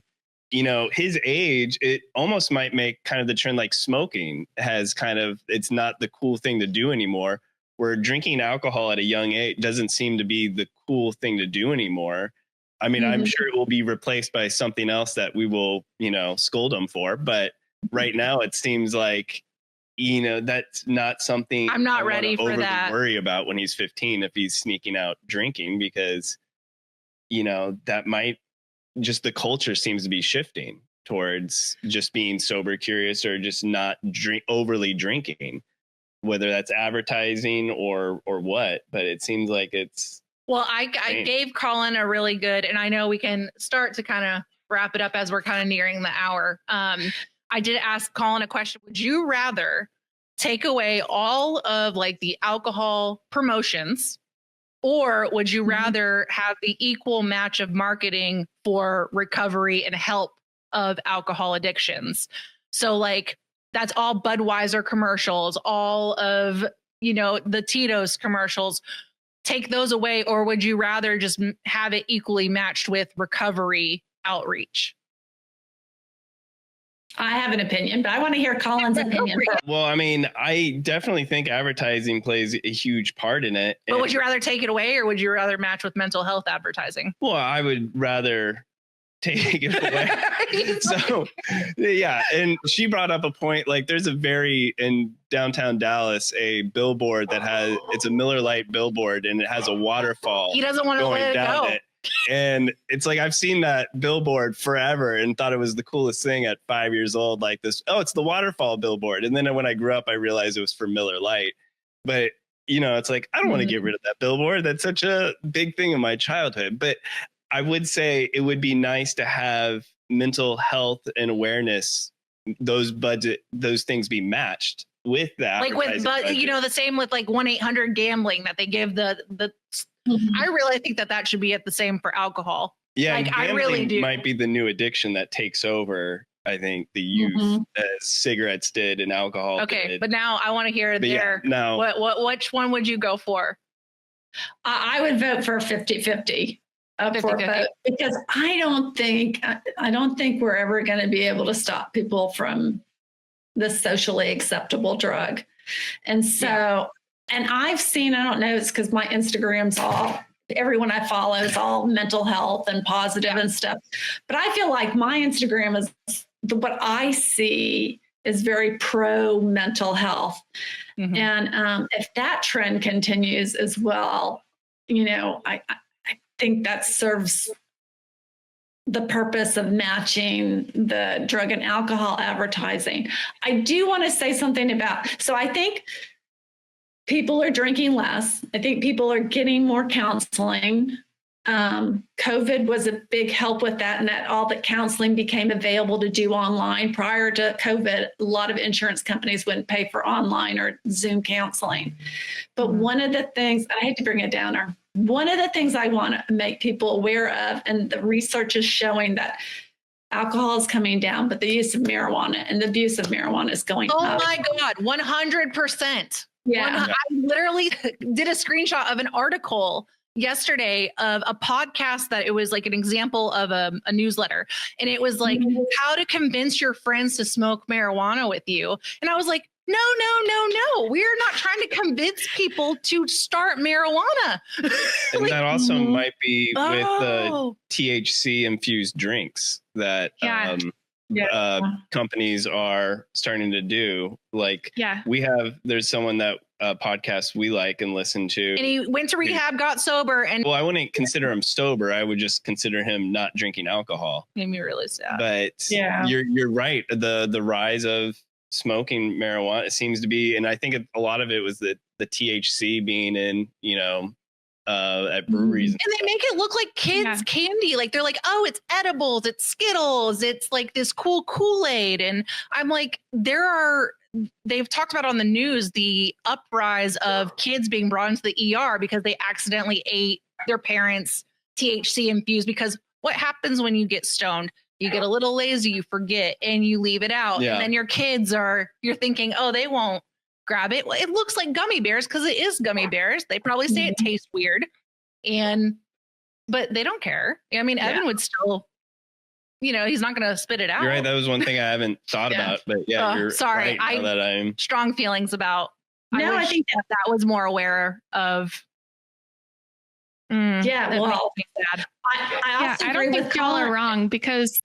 you know, his age, it almost might make kind of the trend like smoking has kind of, it's not the cool thing to do anymore, where drinking alcohol at a young age doesn't seem to be the cool thing to do anymore. I mean, I'm sure it will be replaced by something else that we will, you know, scold him for. But right now it seems like, you know, that's not something I'm not ready for that. Worry about when he's 15 if he's sneaking out drinking, because, you know, that might just, the culture seems to be shifting towards just being sober curious or just not overly drinking, whether that's advertising or what. But it seems like it's. Well, I gave Colin a really good, and I know we can start to kind of wrap it up as we're kind of nearing the hour. I did ask Colin a question. Would you rather take away all of like the alcohol promotions, or would you rather have the equal match of marketing for recovery and help of alcohol addictions? So like, that's all Budweiser commercials, all of, you know, the Tito's commercials. Take those away, or would you rather just have it equally matched with recovery outreach? I have an opinion, but I want to hear Colin's opinion. Well, I mean, I definitely think advertising plays a huge part in it. But would you rather take it away, or would you rather match with mental health advertising? Well, I would rather take it away. So, yeah. And she brought up a point, like there's in downtown Dallas, a billboard that it's a Miller Lite billboard, and it has a waterfall. He doesn't want to let it go. And it's like, I've seen that billboard forever and thought it was the coolest thing at 5 years old. Like this, oh, it's the waterfall billboard. And then when I grew up, I realized it was for Miller Lite. But, you know, it's like, I don't want to get rid of that billboard. That's such a big thing in my childhood. But I would say it would be nice to have mental health and awareness, those things be matched with that. Like with, but you know, the same with like 1-800 gambling that they give the I really think that should be at the same for alcohol. Yeah, like I really do. Might be the new addiction that takes over, I think, the youth, as cigarettes did and alcohol. Okay, did. but now I want to hear which one would you go for? I would vote for 50-50. Because I don't think we're ever going to be able to stop people from this socially acceptable drug. And so, and I've seen, I don't know, it's because my Instagram's everyone I follow is all mental health and positive and stuff. But I feel like my Instagram is what I see is very pro mental health. And if that trend continues as well, you know, I think that serves the purpose of matching the drug and alcohol advertising. I do want to say something so I think people are drinking less. I think people are getting more counseling. COVID was a big help with that, and that all the counseling became available to do online. Prior to COVID, a lot of insurance companies wouldn't pay for online or Zoom counseling. But one of the things, I hate to bring it down, one of the things I want to make people aware of, and the research is showing that alcohol is coming down, but the use of marijuana and the abuse of marijuana is going up. Oh my God, 100%. Yeah. I literally did a screenshot of an article yesterday of a podcast that it was like an example of a newsletter. And it was like how to convince your friends to smoke marijuana with you. And I was like, no. We're not trying to convince people to start marijuana. And that also might be with the THC infused drinks that companies are starting to do. Like there's someone that podcast we like and listen to. And he went to rehab, got sober. And well, I wouldn't consider him sober. I would just consider him not drinking alcohol. Made me really sad. But you're right. The rise of smoking marijuana. It seems to be, and I think a lot of it was the THC being in, at breweries. And they make it look like kids candy. Like they're like, oh, it's edibles, it's Skittles, it's like this cool Kool-Aid. And I'm like, they've talked about on the news the uprise of kids being brought into the ER because they accidentally ate their parents' THC infused. Because what happens when you get stoned? You get a little lazy, you forget, and you leave it out. Yeah. And then your kids you're thinking, oh, they won't grab it. Well, it looks like gummy bears because it is gummy bears. They probably say it tastes weird, but they don't care. I mean, Evan would still, he's not going to spit it out. You're right. That was one thing I haven't thought about, but you're sorry. right now that I'm strong feelings about. No, I think that was more aware of. Well, I don't think y'all are wrong because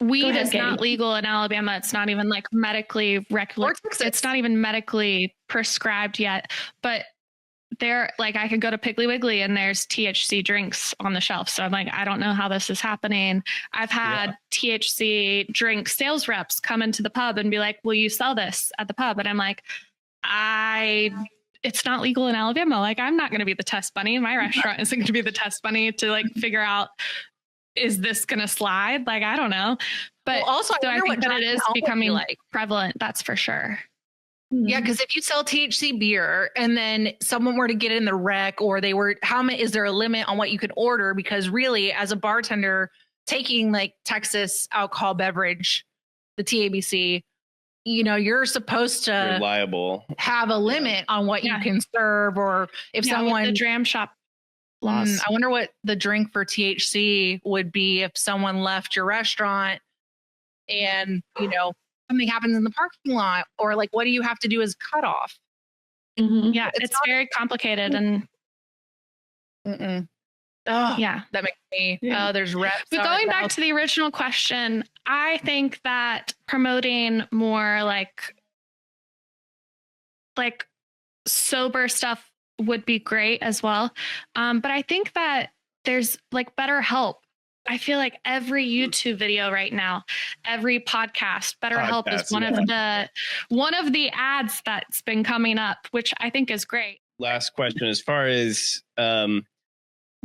weed is not legal in Alabama. It's not even like medically it's not even medically prescribed yet. But I could go to Piggly Wiggly and there's THC drinks on the shelf. So I'm like, I don't know how this is happening. I've had THC drink sales reps come into the pub and be like, will you sell this at the pub? And I'm like, it's not legal in Alabama. Like, I'm not going to be the test bunny. My restaurant isn't going to be the test bunny to figure out, is this going to slide? Like, I don't know. But also, I think that it is becoming prevalent. That's for sure. Yeah, because if you sell THC beer and then someone were to get in the wreck, or is there a limit on what you can order? Because really, as a bartender taking Texas alcohol beverage, the TABC, you're supposed to liable, have a limit on what you can serve, or if someone with the dram shop laws. I wonder what the drink for THC would be if someone left your restaurant and something happens in the parking lot, or what do you have to do as cutoff? Yeah, it's very complicated and. Oh, that makes me. Oh, there's reps. But going back to the original question, I think that promoting more like sober stuff would be great as well. But I think that there's BetterHelp. I feel like every YouTube video right now, every podcast, BetterHelp is one of the ads that's been coming up, which I think is great. Last question, as far as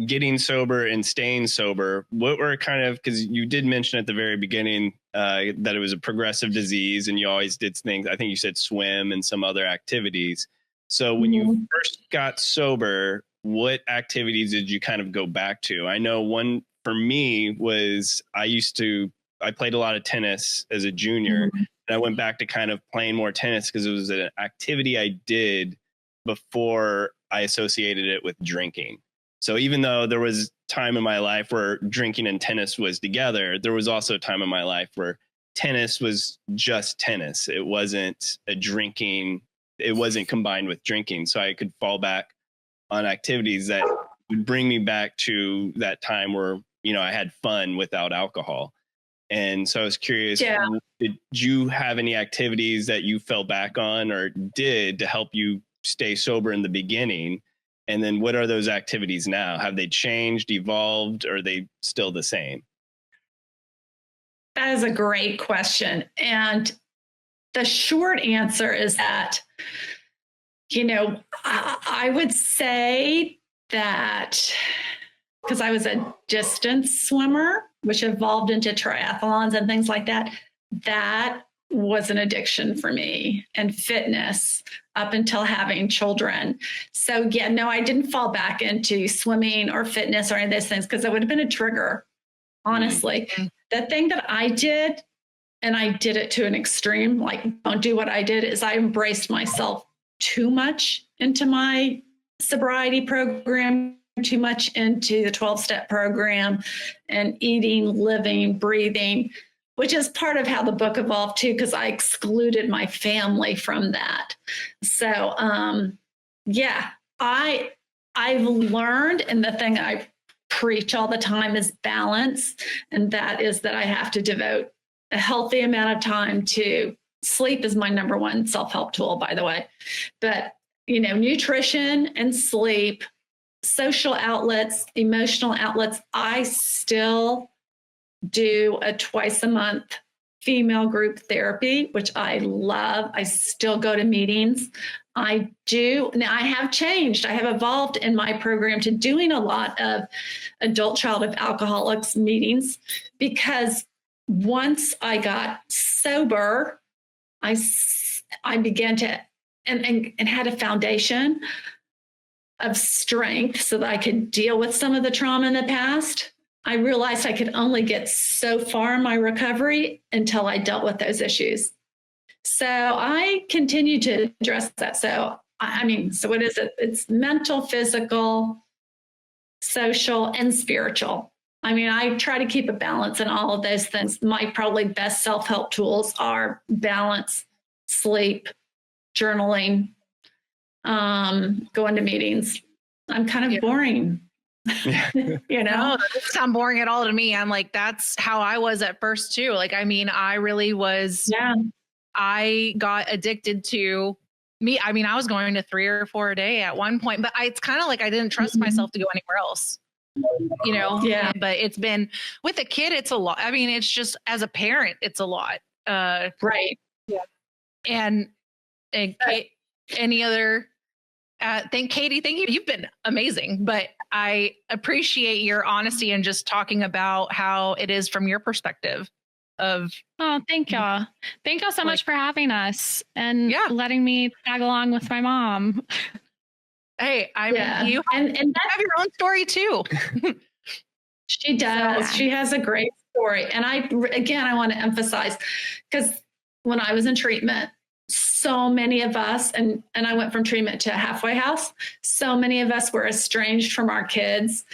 getting sober and staying sober, what were because you did mention at the very beginning that it was a progressive disease and you always did things, I think you said swim and some other activities. So when you first got sober, what activities did you kind of go back to? I know one for me was I played a lot of tennis as a junior, and I went back to kind of playing more tennis because it was an activity I did before I associated it with drinking. So even though there was time in my life where drinking and tennis was together, there was also time in my life where tennis was just tennis. It wasn't it wasn't combined with drinking. So I could fall back on activities that would bring me back to that time where, I had fun without alcohol. And so I was curious, did you have any activities that you fell back on or did to help you stay sober in the beginning? And then what are those activities now? Have they changed, evolved, or are they still the same? That is a great question. And the short answer is that, I would say that because I was a distance swimmer, which evolved into triathlons and things like that, that was an addiction for me, and fitness up until having children. So I didn't fall back into swimming or fitness or any of those things because that would have been a trigger, honestly. The thing that I did, and I did it to an extreme, don't do what I did, is I embraced myself too much into my sobriety program, too much into the 12-step program and eating, living, breathing, which is part of how the book evolved too, because I excluded my family from that. So, I've learned, and the thing I preach all the time is balance. And that is that I have to devote a healthy amount of time to sleep is my number one self-help tool, by the way. But, nutrition and sleep, social outlets, emotional outlets, I still do a twice a month female group therapy, which I love. I still go to meetings. I do. Now I have changed. I have evolved in my program to doing a lot of adult child of alcoholics meetings, because once I got sober, I began to and had a foundation of strength so that I could deal with some of the trauma in the past. I realized I could only get so far in my recovery until I dealt with those issues. So I continue to address that. So, so what is it? It's mental, physical, social, and spiritual. I try to keep a balance in all of those things. My probably best self-help tools are balance, sleep, journaling, going to meetings. I'm kind of boring. No, it doesn't sound boring at all to me. I'm like, that's how I was at first too. Like, I really was, I got addicted to me. I was going to 3 or 4 a day at one point, but it's kind of like I didn't trust myself to go anywhere else, Yeah. But it's been with a kid, it's a lot. It's just as a parent, it's a lot. Right. Yeah. And any other, Katie, thank you. You've been amazing, but I appreciate your honesty and just talking about how it is from your perspective of. Oh, thank y'all. Thank y'all so much for having us and letting me tag along with my mom. Hey, you and have your own story too. She does. She has a great story. And I want to emphasize, because when I was in treatment, so many of us, and I went from treatment to a halfway house, so many of us were estranged from our kids.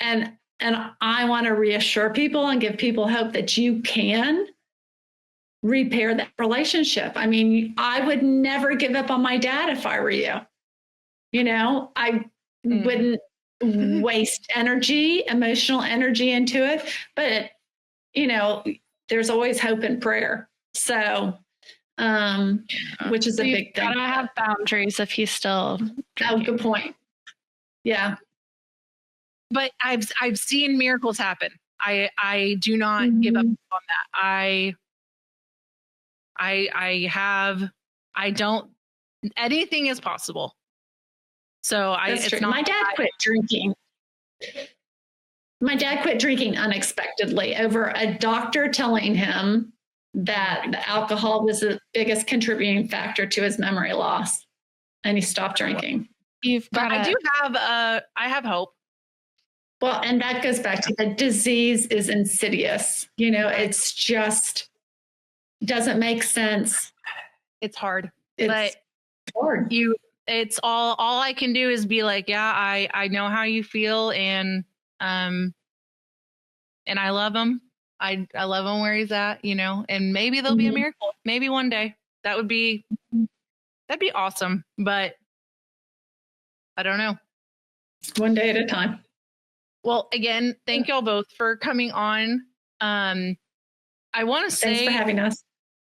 And I want to reassure people and give people hope that you can repair that relationship. I would never give up on my dad if I were you. I wouldn't waste emotional energy into it. But, there's always hope in prayer. So, which is a big thing. I don't have boundaries if he's still drinking. Oh, good point. Yeah. But I've seen miracles happen. I do not give up on that. Anything is possible. So That's true. My dad quit drinking. My dad quit drinking unexpectedly over a doctor telling him that the alcohol was the biggest contributing factor to his memory loss, and he stopped drinking. I have hope. Well, and that goes back to the disease is insidious. It's just doesn't make sense. It's hard. It's hard. It's all I can do is be like, I know how you feel, and I love him. I love him where he's at, and maybe there'll be a miracle. Maybe one day that'd be awesome. But I don't know. One day at a time. Well, again, thank y'all both for coming on. I want to say thanks for having us.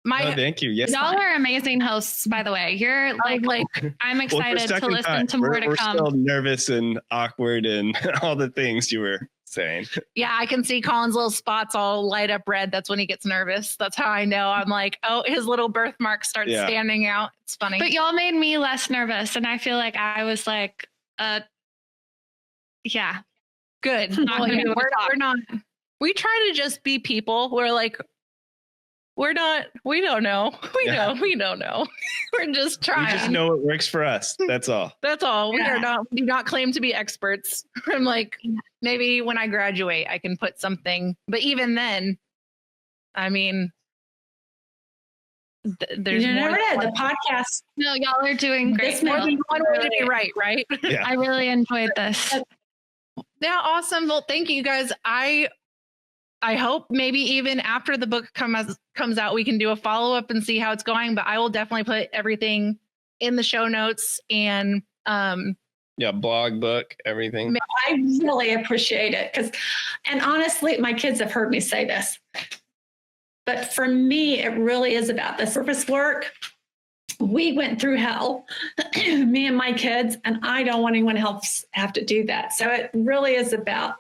Thank you. Yes, y'all are amazing hosts, by the way. You're like I'm excited to listen to more to come. We're still nervous and awkward and all the things you were saying. Yeah, I can see Colin's little spots all light up red. That's when he gets nervous. That's how I know. I'm like, oh, his little birthmark starts standing out. It's funny. But y'all made me less nervous, and I feel like I was like, good. We're not. We try to just be people. We're like, we don't know. We don't know. We're just trying. We just know what works for us. That's all. That's all. We do not claim to be experts. I'm like, maybe when I graduate, I can put something. But even then, there's more. The podcast. No, y'all are doing great. More than one way to be right? Yeah. I really enjoyed this. Yeah, awesome. Well, thank you guys. I hope maybe even after the book comes out, we can do a follow-up and see how it's going. But I will definitely put everything in the show notes and blog, book, everything. I really appreciate it and honestly, my kids have heard me say this, but for me, it really is about the service work. We went through hell, me and my kids, and I don't want anyone else have to do that. So it really is about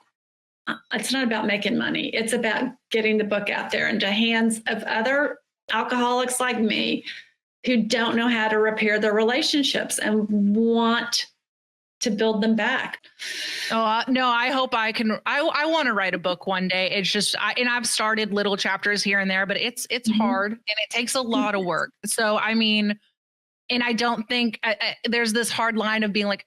it's not about making money. It's about getting the book out there into hands of other alcoholics like me who don't know how to repair their relationships and want to build them back. Oh, no, I hope I can. I want to write a book one day. It's just, and I've started little chapters here and there, but it's hard and it takes a lot of work. So, I mean, and I don't think there's this hard line of being like,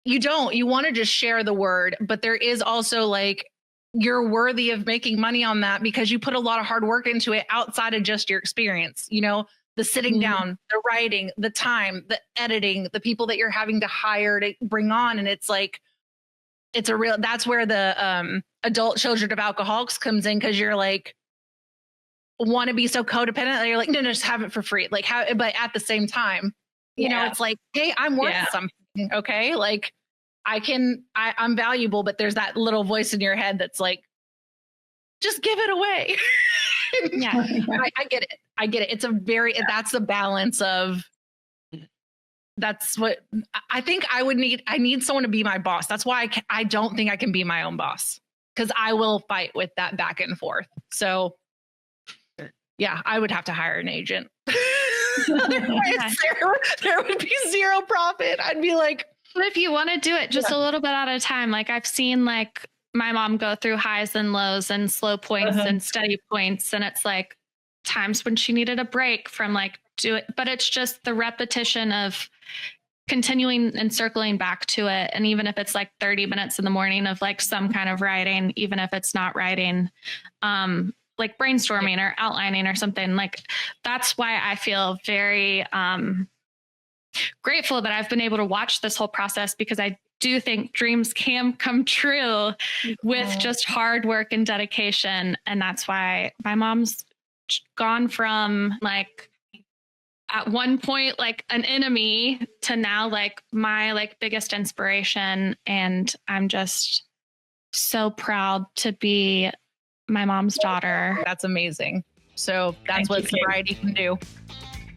you want to just share the word, but there is also like, you're worthy of making money on that because you put a lot of hard work into it outside of just your experience, the sitting down, the writing, the time, the editing, the people that you're having to hire to bring on. And it's like, that's where the adult children of alcoholics comes in. Cause you're like, want to be so codependent that you're like, no, just have it for free. Like but at the same time, it's like, hey, I'm worth something. Okay. Like I'm valuable, but there's that little voice in your head that's like, just give it away. Yeah. I get it. It's that's the balance of, that's what I think I would need. I need someone to be my boss. That's why I don't think I can be my own boss because I will fight with that back and forth. So yeah, I would have to hire an agent. Otherwise, there would be zero profit. I'd be like, but if you want to do it just a little bit at a time, like I've seen like my mom go through highs and lows and slow points and steady points. And it's like times when she needed a break from like do it, but it's just the repetition of continuing and circling back to it. And even if it's like 30 minutes in the morning of like some kind of writing, even if it's not writing, like brainstorming or outlining or something, like that's why I feel very grateful that I've been able to watch this whole process, because I do think dreams can come true with just hard work and dedication. And that's why my mom's gone from like at one point like an enemy to now like my like biggest inspiration. And I'm just so proud to be my mom's daughter. That's amazing. So that's what sobriety can do.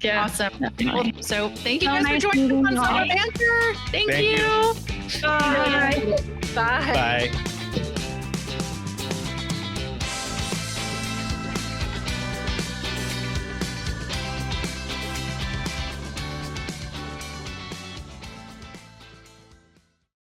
Yeah. Awesome. Well, so thank you guys for joining us on Banter. Thank you. Bye. Bye. Bye.